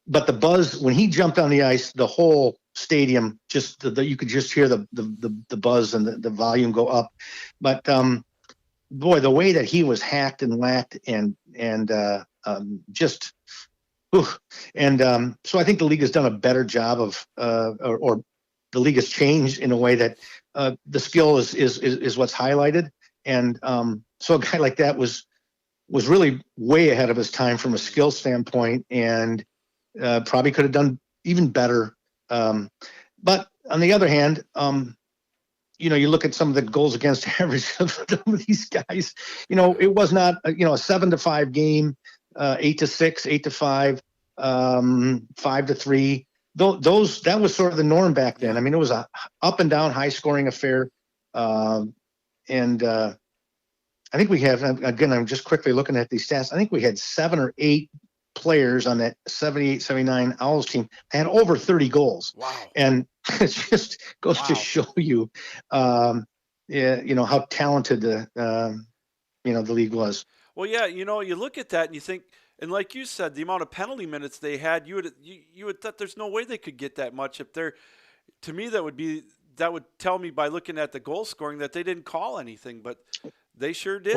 But the buzz when he jumped on the ice, the whole stadium you could just hear the buzz and the volume go up. But boy, the way that he was hacked and whacked and so I think the league has done a better job of or the league has changed in a way that the skill is what's highlighted. And so a guy like that was really way ahead of his time from a skill standpoint, and probably could have done even better. But on the other hand, you look at some of the goals against average of some of these guys. It was not a 7-5 game, 8-6, 8-5, 5-3. That was sort of the norm back then. I mean, it was a up and down, high scoring affair. And I think we have, again, I'm just quickly looking at these stats. I think we had 7 or 8 players on that 78, 79 Owls team had over 30 goals. Wow. And it just goes to show you, how talented the league was. Well, yeah, you look at that and you think, and like you said, the amount of penalty minutes they had, you would thought there's no way they could get that much. To me, that would tell me by looking at the goal scoring that they didn't call anything, but they sure did.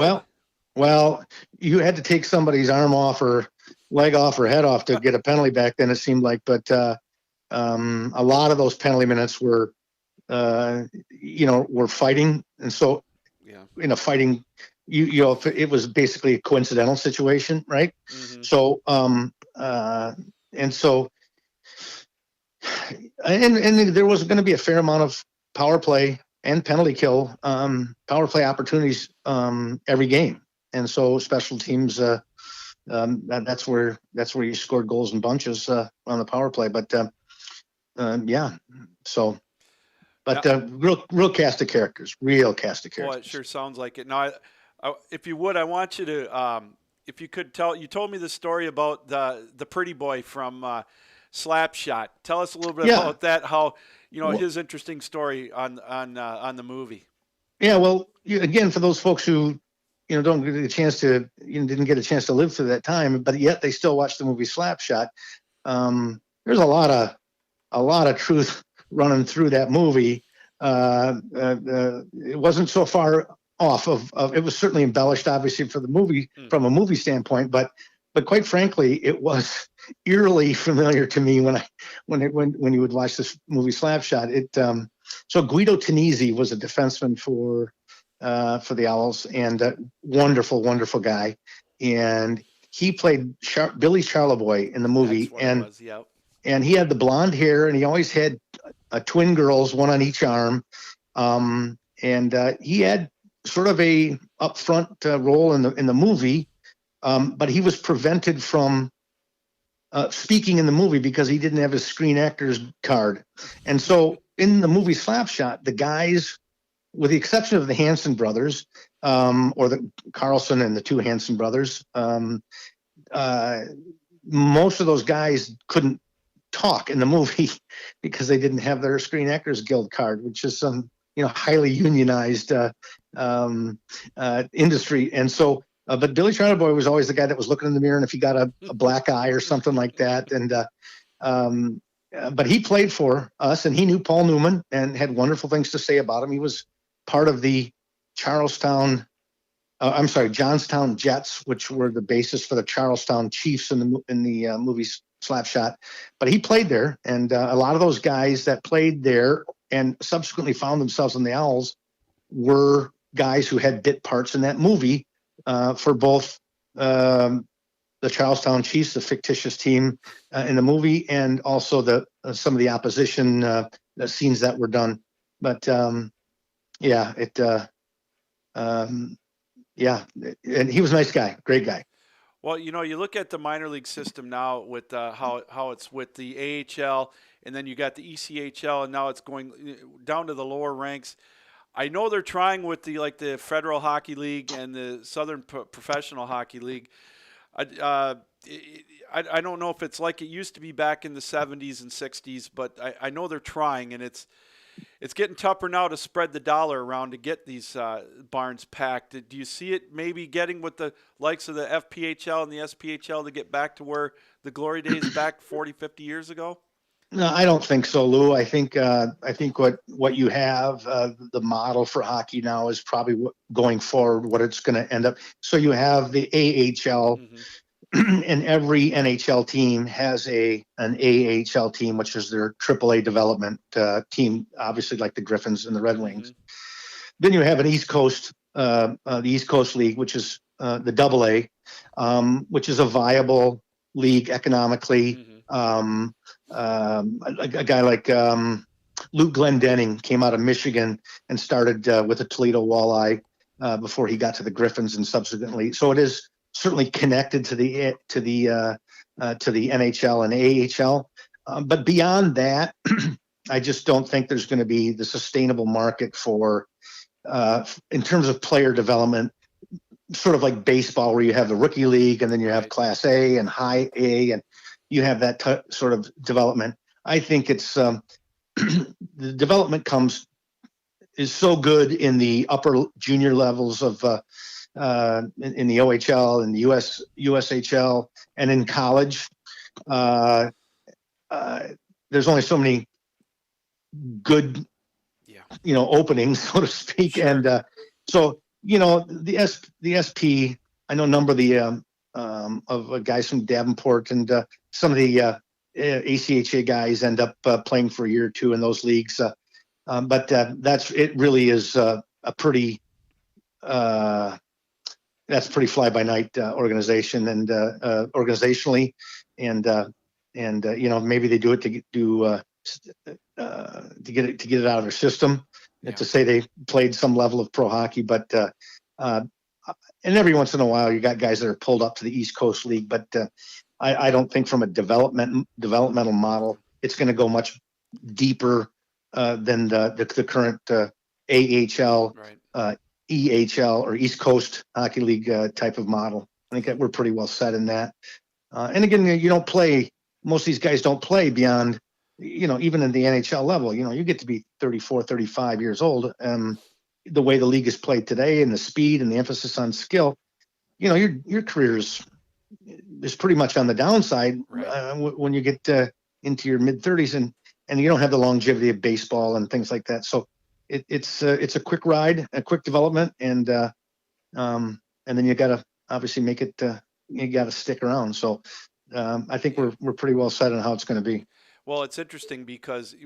Well, you had to take somebody's arm off or leg off or head off to get a penalty back then, it seemed like. But a lot of those penalty minutes were fighting. And so in a fighting, it was basically a coincidental situation, right? Mm-hmm. So, and there was going to be a fair amount of power play and penalty kill, power play opportunities every game. And so special teams, that's where you scored goals in bunches on the power play. But real cast of characters, real cast of characters. Well, it sure sounds like it. Now, if you would, I want you to, if you could you told me the story about the pretty boy from Slapshot. Tell us a little bit about that. How his interesting story on the movie. Yeah, well, again, for those folks who don't get a chance to didn't get a chance to live through that time, but yet they still watch the movie Slapshot. There's a lot of truth running through that movie. It wasn't so far off of it was certainly embellished, obviously, for the movie from a movie standpoint, but quite frankly, it was eerily familiar to me when you would watch this movie Slapshot. So Guido Tunisi was a defenseman for the Owls, and a wonderful guy, and he played Billy Charleboy in the movie, and he had the blonde hair, and he always had twin girls, one on each arm, and he had sort of a upfront role in the movie, but he was prevented from speaking in the movie because he didn't have his Screen Actors card. And so in the movie Slapshot, the guys, with the exception of the Hanson brothers, or the Carlson and the two Hanson brothers, most of those guys couldn't talk in the movie because they didn't have their Screen Actors Guild card, which is highly unionized industry. And so, but Billy Charterboy was always the guy that was looking in the mirror, and if he got a black eye or something like that, and but he played for us, and he knew Paul Newman and had wonderful things to say about him. He was part of the Johnstown Jets, which were the basis for the Charlestown Chiefs in the movie Slapshot. But he played there, and a lot of those guys that played there and subsequently found themselves in the Owls were guys who had bit parts in that movie for both the Charlestown Chiefs, the fictitious team in the movie, and also some of the opposition the scenes that were done. But and he was a nice guy, great guy. Well, you look at the minor league system now with how it's with the AHL, and then you got the ECHL, and now it's going down to the lower ranks. I know they're trying with the Federal Hockey League and the Southern Professional Hockey League. I don't know if it's like it used to be back in the 70s and 60s, but I know they're trying, and it's getting tougher now to spread the dollar around to get these barns packed. Do you see it maybe getting with the likes of the FPHL and the SPHL to get back to where the glory days back 40, 50 years ago? No, I don't think so, Lou. I think what you have, the model for hockey now is probably going forward what it's going to end up. So you have the AHL, and every NHL team has an AHL team, which is their AAA development team, obviously like the Griffins and the Red Wings. Then you have an East Coast, the East Coast League, which is the AA, which is a viable league economically. A guy like Luke Glendenning came out of Michigan and started with the Toledo Walleye before he got to the Griffins and subsequently. So it is certainly connected to the NHL and AHL. But beyond that, I just don't think there's going to be the sustainable market for in terms of player development, sort of like baseball, where you have the rookie league and then you have Class A and High A, and you have that sort of development. I think it's the development is so good in the upper junior levels of in the OHL and the USHL and in college. There's only so many good, openings, so to speak. Sure. And so the SP. I know a number of the of guys from Davenport and some of the ACHA guys end up playing for a year or two in those leagues. But it really is a pretty that's pretty fly by night organization and organizationally, and maybe they do it to get it out of their system, to say they played some level of pro hockey, but and every once in a while you got guys that are pulled up to the East Coast League, but I don't think from a developmental model it's going to go much deeper than the current AHL, right. EHL or East Coast Hockey League type of model. I think that we're pretty well set in that. And again, you don't play. Most of these guys don't play beyond, even in the NHL level. You get to be 34, 35 years old. The way the league is played today and the speed and the emphasis on skill, your career is pretty much on the downside, right. When you get into your mid 30s and you don't have the longevity of baseball and things like that. So it's a quick ride, a quick development, and then you got to obviously make it. You got to stick around. So I think we're pretty well set on how it's going to be. Well, it's interesting because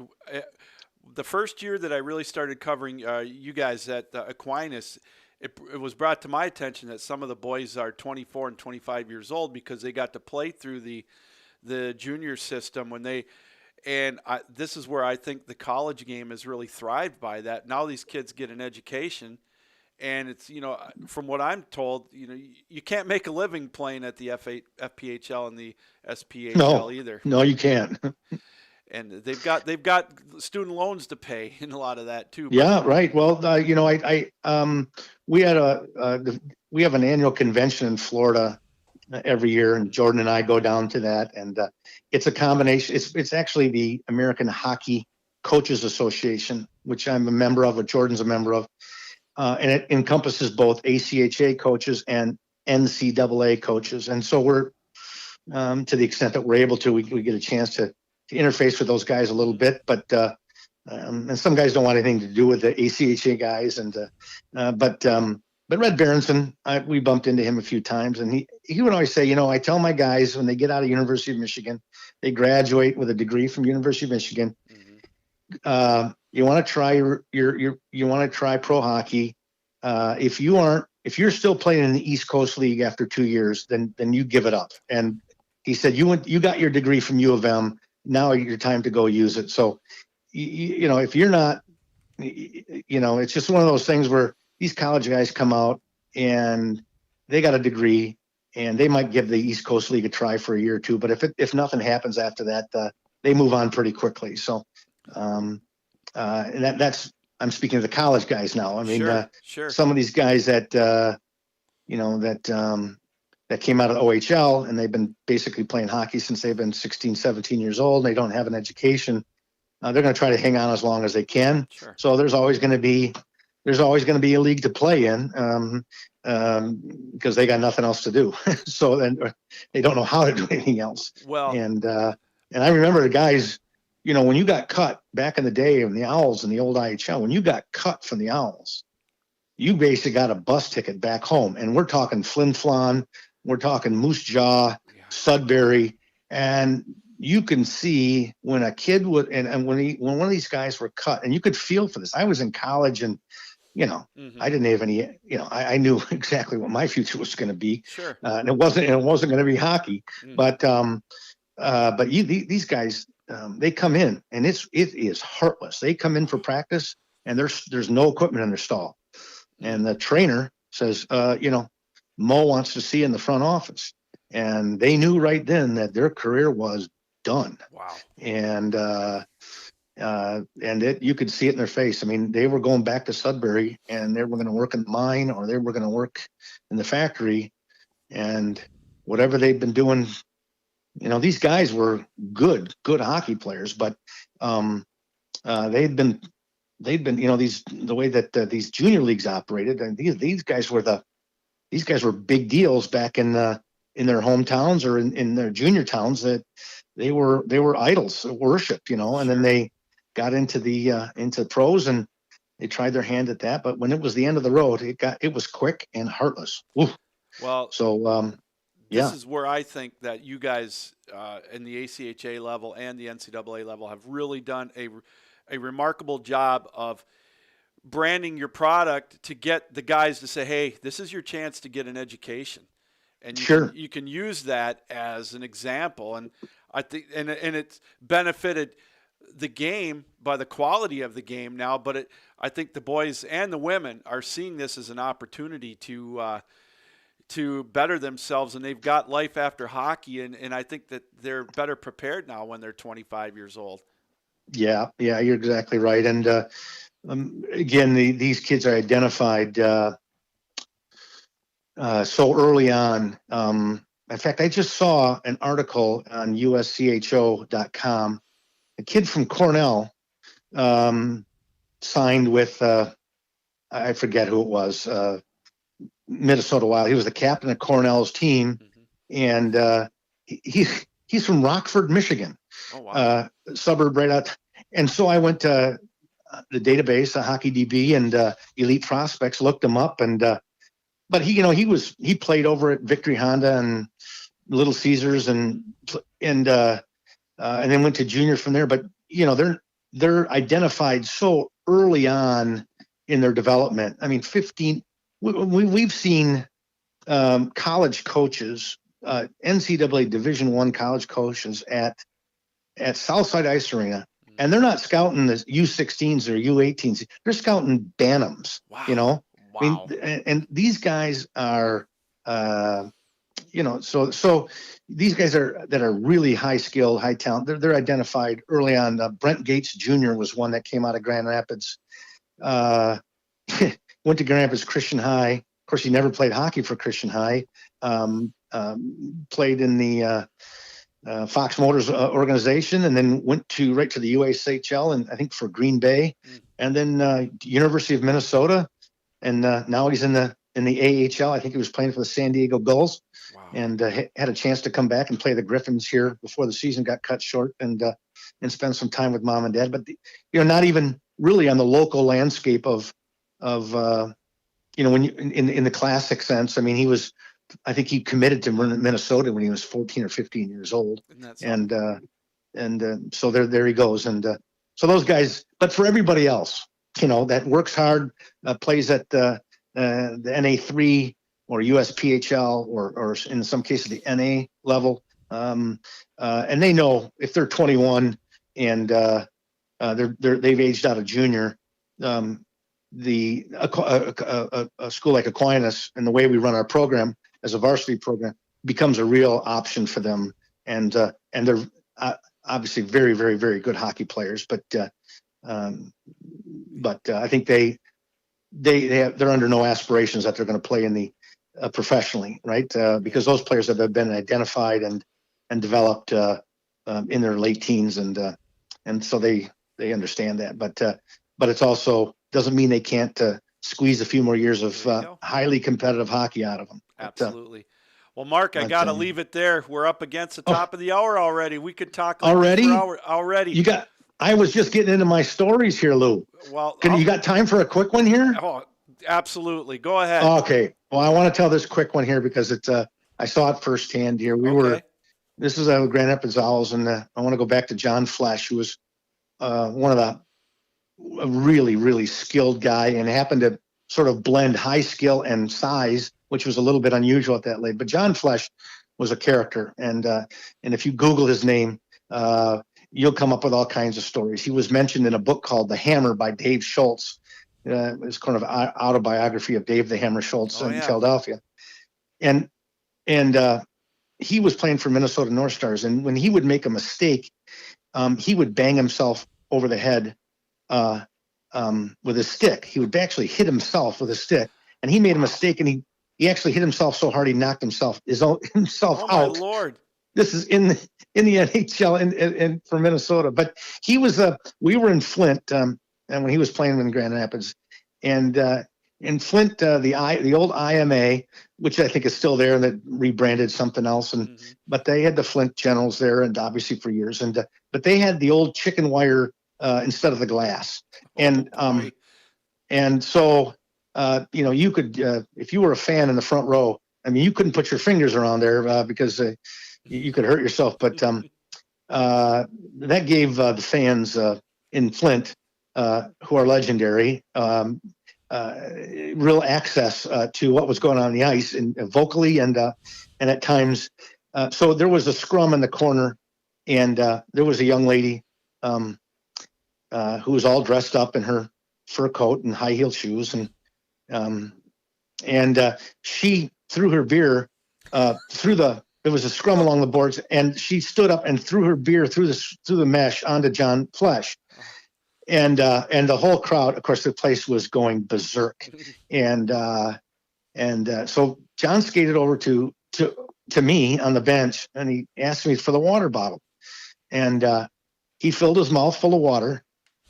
the first year that I really started covering you guys at Aquinas, it was brought to my attention that some of the boys are 24 and 25 years old because they got to play through the junior system when they. And this is where I think the college game has really thrived by that. Now these kids get an education, and it's, from what I'm told, you can't make a living playing at the FPHL and the SPHL either. No, you can't. And they've got student loans to pay in a lot of that too. Yeah, right. Well, we have an annual convention in Florida every year, and Jordan and I go down to that, and it's a combination. It's actually the American Hockey Coaches Association, which I'm a member of, or Jordan's a member of. And it encompasses both ACHA coaches and NCAA coaches. And so we're, to the extent that we're able to, we get a chance to interface with those guys a little bit. But and some guys don't want anything to do with the ACHA guys. And but Red Berenson, we bumped into him a few times, and he would always say, I tell my guys when they get out of University of Michigan, they graduate with a degree from University of Michigan. Mm-hmm. You want to try you want to try pro hockey. If you're still playing in the East Coast League after 2 years, then you give it up. And he said, you got your degree from U of M. Now your time to go use it. So, if you're not, it's just one of those things where these college guys come out and they got a degree and they might give the East Coast League a try for a year or two. But if nothing happens after that, they move on pretty quickly. So, and that's, I'm speaking of the college guys now. I mean, sure. Some of these guys that, that came out of the OHL and they've been basically playing hockey since they've been 16, 17 years old. And they don't have an education. They're going to try to hang on as long as they can. Sure. So there's always going to be a league to play in, because they got nothing else to do. So then they don't know how to do anything else. Well, and I remember the guys, when you got cut back in the day in the Owls in the old IHL, when you got cut from the Owls, you basically got a bus ticket back home. And we're talking Flin Flon, we're talking Moose Jaw, Sudbury, and you can see when a kid would, and when one of these guys were cut, and you could feel for this. I was in college, and mm-hmm. I didn't have any. I knew exactly what my future was going to be. Sure. And it wasn't going to be hockey. Mm-hmm. But these guys, they come in, and it is heartless. They come in for practice, and there's no equipment in their stall, and the trainer says, Mo wants to see you in the front office, and they knew right then that their career was done. Wow. And you could see it in their face. I mean, they were going back to Sudbury, and they were going to work in the mine, or they were going to work in the factory, and whatever they'd been doing. These guys were good hockey players, but they'd been the way that these junior leagues operated, and these guys were big deals back in their hometowns or in their junior towns, that they were idols, worshipped, and then they got into pros and they tried their hand at that. But when it was the end of the road, it was quick and heartless. Ooh. Well, so this is where I think that you guys in the ACHA level and the NCAA level have really done a remarkable job of branding your product to get the guys to say, hey, this is your chance to get an education. And you can use that as an example. And I think, and it's benefited the game by the quality of the game now, but I think the boys and the women are seeing this as an opportunity to better themselves, and they've got life after hockey, and I think that they're better prepared now when they're 25 years old. Yeah, you're exactly right. And again, these kids are identified so early on. In fact, I just saw an article on USCHO.com. A kid from Cornell signed with, I forget who it was, Minnesota Wild. He was the captain of Cornell's team, mm-hmm. And he's from Rockford, Michigan, suburb right out. And so I went to the database, HockeyDB, and Elite Prospects, looked him up, and but he played over at Victory Honda and Little Caesars, and then went to junior from there. But they're identified so early on in their development. I mean, 15. We've seen college coaches, NCAA Division I college coaches at Southside Ice Arena, and they're not scouting the U16s or U18s. They're scouting Bantams. Wow. I mean, and these guys are, so these guys that are really high skill, high talent. They're identified early on. Brent Gates Jr. was one that came out of Grand Rapids. Went to Grand Rapids Christian High. Of course, he never played hockey for Christian High. Played in the Fox Motors organization, and then went right to the USHL, and I think for Green Bay, and then University of Minnesota, and now he's in the AHL. I think he was playing for the San Diego Gulls, and had a chance to come back and play the Griffins here before the season got cut short, and spend some time with mom and dad. But not even really on the local landscape of when you in the classic sense. I mean, I think he committed to Minnesota when he was 14 or 15 years old, and so there he goes. And so those guys. But for everybody else, that works hard, plays at the NA3 or USPHL or in some cases the NA level, and they know if they're 21 and they've aged out of junior. A school like Aquinas and the way we run our program as a varsity program becomes a real option for them, and they're obviously very, very, very good hockey players. But I think they're under no aspirations that they're going to play in the professionally, right? Because those players have been identified and developed in their late teens, and so they understand that. But it's also doesn't mean they can't squeeze a few more years of highly competitive hockey out of them. Absolutely. Well, Mark, I got to leave it there. We're up against the top of the hour already. We could talk already. Already. I was just getting into my stories here, Lou. Well, you got time for a quick one here? Oh, absolutely. Go ahead. Okay. Well, I want to tell this quick one here because it's I saw it firsthand here. This is Grand Rapids Owls, and I want to go back to John Flesch, who was one of a really, really skilled guy and happened to sort of blend high skill and size, which was a little bit unusual at that late. But John Flesch was a character, and if you Google his name, you'll come up with all kinds of stories. He was mentioned in a book called The Hammer by Dave Schultz. It's kind of autobiography of Dave the Hammer Schultz in Philadelphia, and he was playing for Minnesota North Stars, and when he would make a mistake, he would bang himself over the head with a stick. He would actually hit himself with a stick, and he made a mistake, and he actually hit himself so hard he knocked himself out. My Lord. This is in the NHL and for Minnesota. But he was we were in Flint, and when he was playing in Grand Rapids, and in Flint, the old IMA, which I think is still there, and that rebranded something else, but they had the Flint Generals there, and obviously for years, but they had the old chicken wire instead of the glass, and so you could if you were a fan in the front row, I mean, you couldn't put your fingers around there because you could hurt yourself. But that gave the fans in Flint, who are legendary, real access to what was going on the ice, and vocally and at times. So there was a scrum in the corner, and there was a young lady who was all dressed up in her fur coat and high heel shoes, and she threw her beer there was a scrum along the boards, and she stood up and threw her beer through the mesh onto John Flesch. And the whole crowd, of course, the place was going berserk. And so John skated over to me on the bench, and he asked me for the water bottle. And he filled his mouth full of water,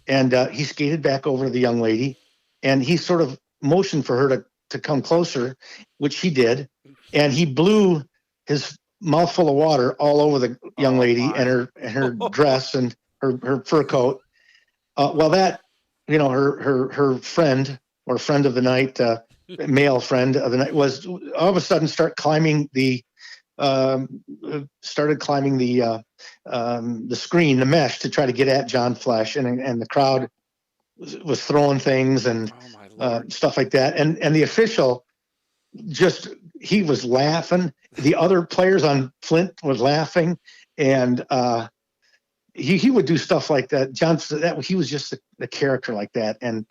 and he skated back over to the young lady, and he sort of motioned for her to come closer, which she did. And he blew his mouth full of water all over the young lady and her dress and her fur coat. Well, that, her friend or friend of the night, male friend of the night, was all of a sudden started climbing the screen, the mesh, to try to get at John Flesch, and the crowd was throwing things and stuff like that. And the official he was laughing. The other players on Flint was laughing, and he would do stuff like that. He was just the character like that. And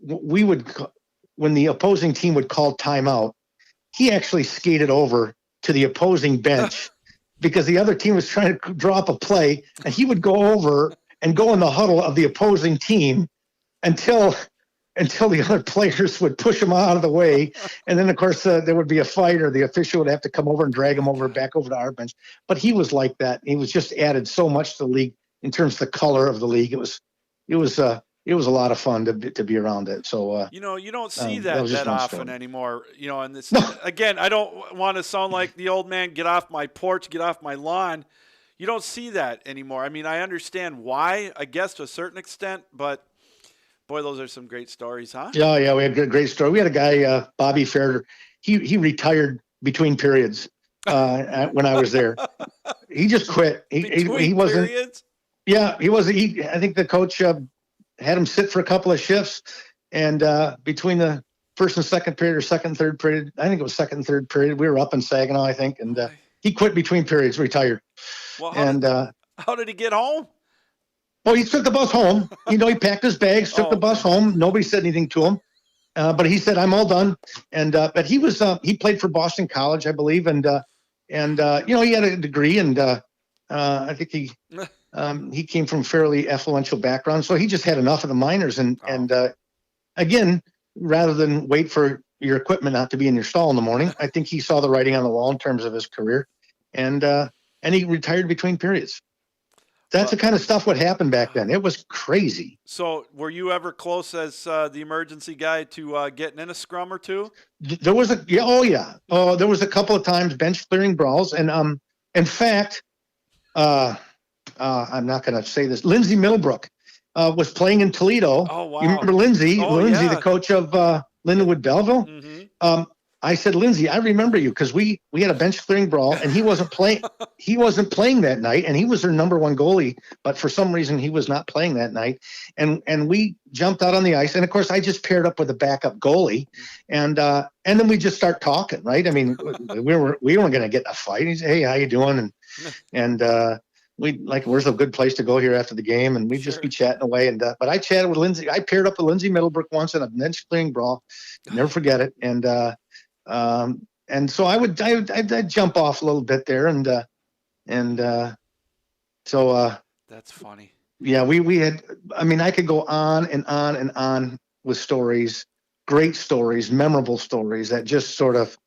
when the opposing team would call timeout, he actually skated over to the opposing bench because the other team was trying to draw up a play, and he would go over and go in the huddle of the opposing team until until the other players would push him out of the way. And then, of course, there would be a fight, or the official would have to come over and drag him back over to our bench. But he was like that. He was just added so much to the league in terms of the color of the league. It was a lot of fun to be around it. So, you don't see that was just that one often story. anymore. And this, again, I don't want to sound like the old man, get off my porch, get off my lawn. You don't see that anymore. I mean, I understand why, I guess, to a certain extent, but boy, those are some great stories, huh? Yeah, we had a great story. We had a guy, Bobby Fair. He retired between periods when I was there. He just quit. He wasn't. Periods? Yeah, he wasn't. I think the coach had him sit for a couple of shifts, and between the first and second period, or second and third period, I think it was second and third period, we were up in Saginaw, I think, and he quit between periods, retired. Well, How did he get home? Well, he took the bus home. He packed his bags, took the bus home. Nobody said anything to him, but he said, "I'm all done." And but he was he played for Boston College, I believe, and he had a degree, and I think he came from fairly affluential background, so he just had enough of the minors. And again, rather than wait for your equipment not to be in your stall in the morning, I think he saw the writing on the wall in terms of his career, and he retired between periods. That's the kind of stuff what happened back then. It was crazy. So were you ever close as the emergency guy to getting in a scrum or two? There was there was a couple of times bench clearing brawls. And in fact, I'm not going to say this. Lindsay Middlebrook was playing in Toledo. Oh, wow. You remember Lindsay? Oh, Lindsay, yeah. the coach of Lindenwood Belleville. Mm-hmm. I said, Lindsay, I remember you, because we had a bench clearing brawl, and he wasn't playing. He wasn't playing that night, and he was their number one goalie. But for some reason, he was not playing that night. And we jumped out on the ice, and of course, I just paired up with a backup goalie, and then we just start talking, right? I mean, we weren't going to get in a fight. He said, "Hey, how you doing?" And we where's a good place to go here after the game, and we'd just be chatting away. And but I chatted with Lindsay. I paired up with Lindsay Middlebrook once in a bench clearing brawl. Never forget it. And so I'd jump off a little bit there, so that's funny. Yeah, we had. I mean, I could go on and on and on with stories, great stories, memorable stories that just sort of.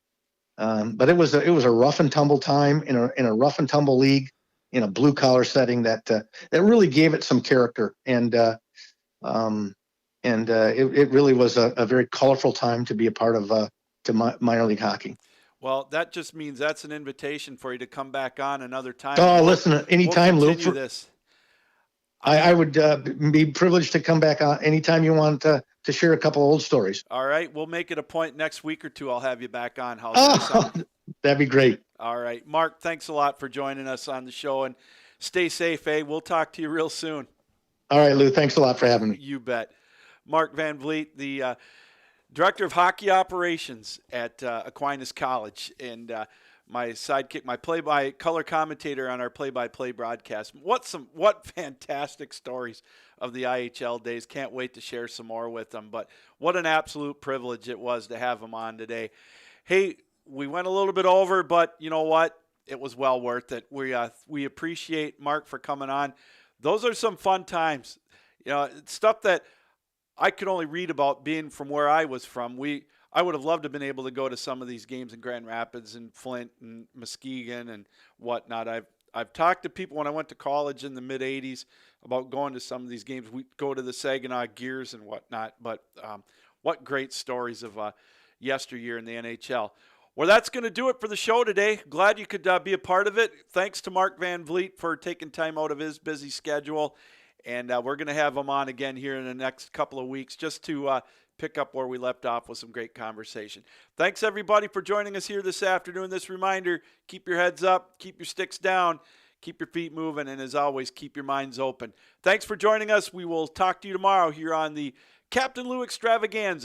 But it was a rough and tumble time in a rough and tumble league, in a blue collar setting that really gave it some character, and it really was a very colorful time to be a part of to minor league hockey. Well, that just means that's an invitation for you to come back on another time. Oh, listen, anytime, we'll Lou. continue this. I would be privileged to come back on anytime you want to share a couple old stories. All right, we'll make it a point next week or two. I'll have you back on. How's that sound? That'd be great. All right, Mark, thanks a lot for joining us on the show, and stay safe, eh? We'll talk to you real soon. All right, Lou, thanks a lot for having me. You bet. Mark Van Vliet, the Director of Hockey Operations at Aquinas College, and my sidekick, my play-by-color commentator on our play-by-play broadcast. What fantastic stories of the IHL days. Can't wait to share some more with them, but what an absolute privilege it was to have him on today. Hey, we went a little bit over, but you know what? It was well worth it. We appreciate Mark for coming on. Those are some fun times. Stuff that I could only read about being from where I was from. I would have loved to have been able to go to some of these games in Grand Rapids and Flint and Muskegon and whatnot. I've talked to people when I went to college in the mid-'80s about going to some of these games. We'd go to the Saginaw Gears and whatnot. But what great stories of yesteryear in the NHL. Well, that's going to do it for the show today. Glad you could be a part of it. Thanks to Mark Van Vliet for taking time out of his busy schedule. And we're going to have him on again here in the next couple of weeks just to pick up where we left off with some great conversation. Thanks, everybody, for joining us here this afternoon. This reminder, keep your heads up, keep your sticks down, keep your feet moving, and as always, keep your minds open. Thanks for joining us. We will talk to you tomorrow here on the Captain Lou Extravaganza.